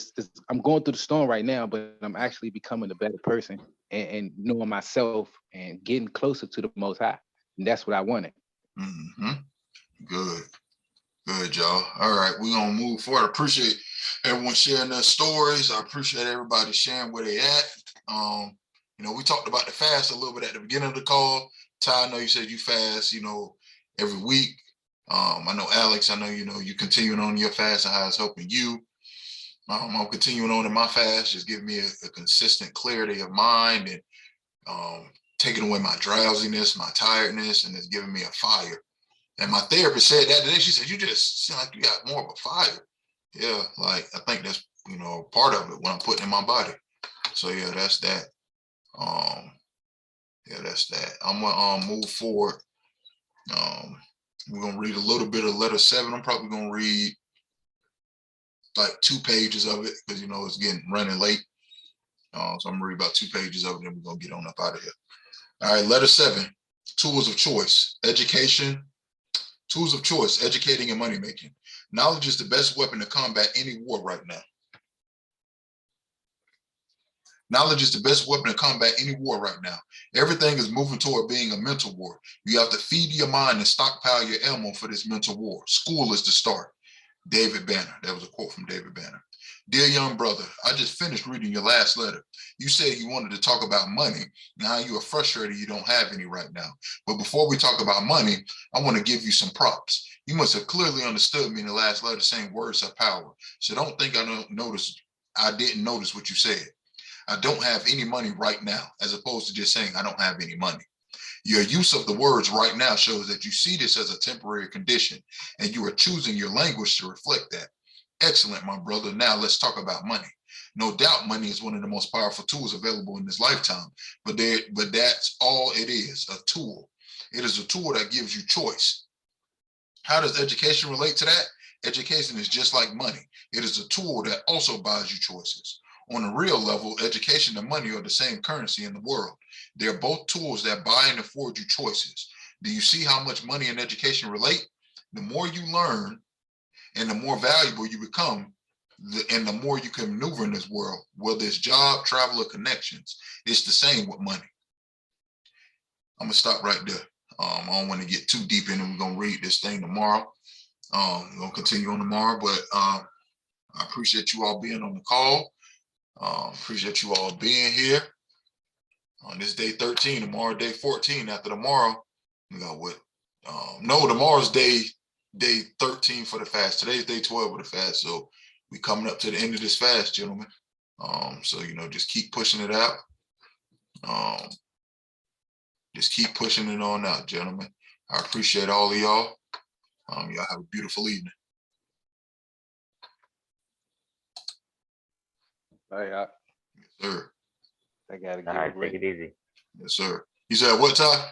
I'm going through the storm right now, but I'm actually becoming a better person, and knowing myself and getting closer to the Most High. And that's what I wanted. Mm-hmm. Good, y'all. All right, we're gonna move forward. I appreciate everyone sharing their stories. I appreciate everybody sharing where they at. We talked about the fast a little bit at the beginning of the call. Ty, I know you said you fast, every week. I know Alex, I know you continuing on your fast and how it's helping you. I'm continuing on in my fast, just giving me a consistent clarity of mind, and taking away my drowsiness, my tiredness, and it's giving me a fire. And my therapist said that today. She said, "You just seem like you got more of a fire." Yeah, like I think that's part of it, what I'm putting in my body. So yeah, that's that. That's that. I'm gonna move forward. We're gonna read a little bit of letter 7. I'm probably gonna read like 2 pages of it, because it's getting running late. So I'm gonna read about 2 pages of it, and we're gonna get on up out of here. All right, letter 7. Tools of choice. Education. Tools of choice, educating and money making. Knowledge is the best weapon to combat any war right now. Knowledge is the best weapon to combat any war right now. Everything is moving toward being a mental war. You have to feed your mind and stockpile your ammo for this mental war. School is the start. David Banner. That was a quote from David Banner. Dear young brother, I just finished reading your last letter. You said you wanted to talk about money. Now you are frustrated you don't have any right now. But before we talk about money, I want to give you some props. You must have clearly understood me in the last letter saying words have power. So don't think I didn't notice what you said. I don't have any money right now, as opposed to just saying I don't have any money. Your use of the words right now shows that you see this as a temporary condition, and you are choosing your language to reflect that. Excellent, my brother. Now let's talk about money. No doubt money is one of the most powerful tools available in this lifetime, but that's all it is, a tool. It is a tool that gives you choice. How does education relate to that? Education is just like money. It is a tool that also buys you choices. On a real level, education and money are the same currency in the world. They're both tools that buy and afford you choices. Do you see how much money and education relate? The more you learn and the more valuable you become, and the more you can maneuver in this world, whether it's job, travel, or connections. It's the same with money. I'm gonna stop right there. I don't want to get too deep in it. We're gonna read this thing tomorrow. We're gonna continue on tomorrow, but I appreciate you all being on the call. Appreciate you all being here on this day 13. Tomorrow, day 14. After tomorrow, we got what? No, tomorrow's day 13 for the fast. Today's day 12 of the fast. So we coming up to the end of this fast, gentlemen. So just keep pushing it out. Just keep pushing it on out, gentlemen. I appreciate all of y'all. Y'all have a beautiful evening. All right. Yes, sir. I gotta All get right, ready. take it easy. Yes, sir. You said what time?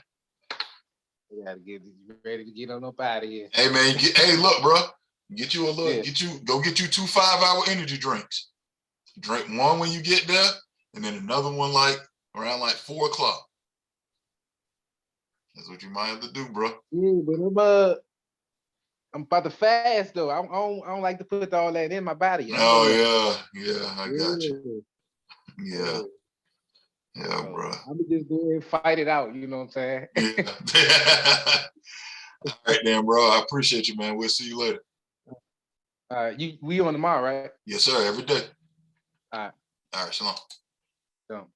I gotta get ready to get on up out of here. Hey man, hey, look, bro. Get you go get you 2 5-hour energy drinks. Drink one when you get there, and then another one around 4 o'clock. That's what you might have to do, bro. Yeah, but I'm about to fast though. I don't like to put all that in my body. Oh yeah, I got you. Yeah, bro. I'm gonna just go and fight it out. You know what I'm saying? Yeah. All right, then, bro. I appreciate you, man. We'll see you later. We on tomorrow, right? Yes, sir. Every day. All right. All right, shalom. So.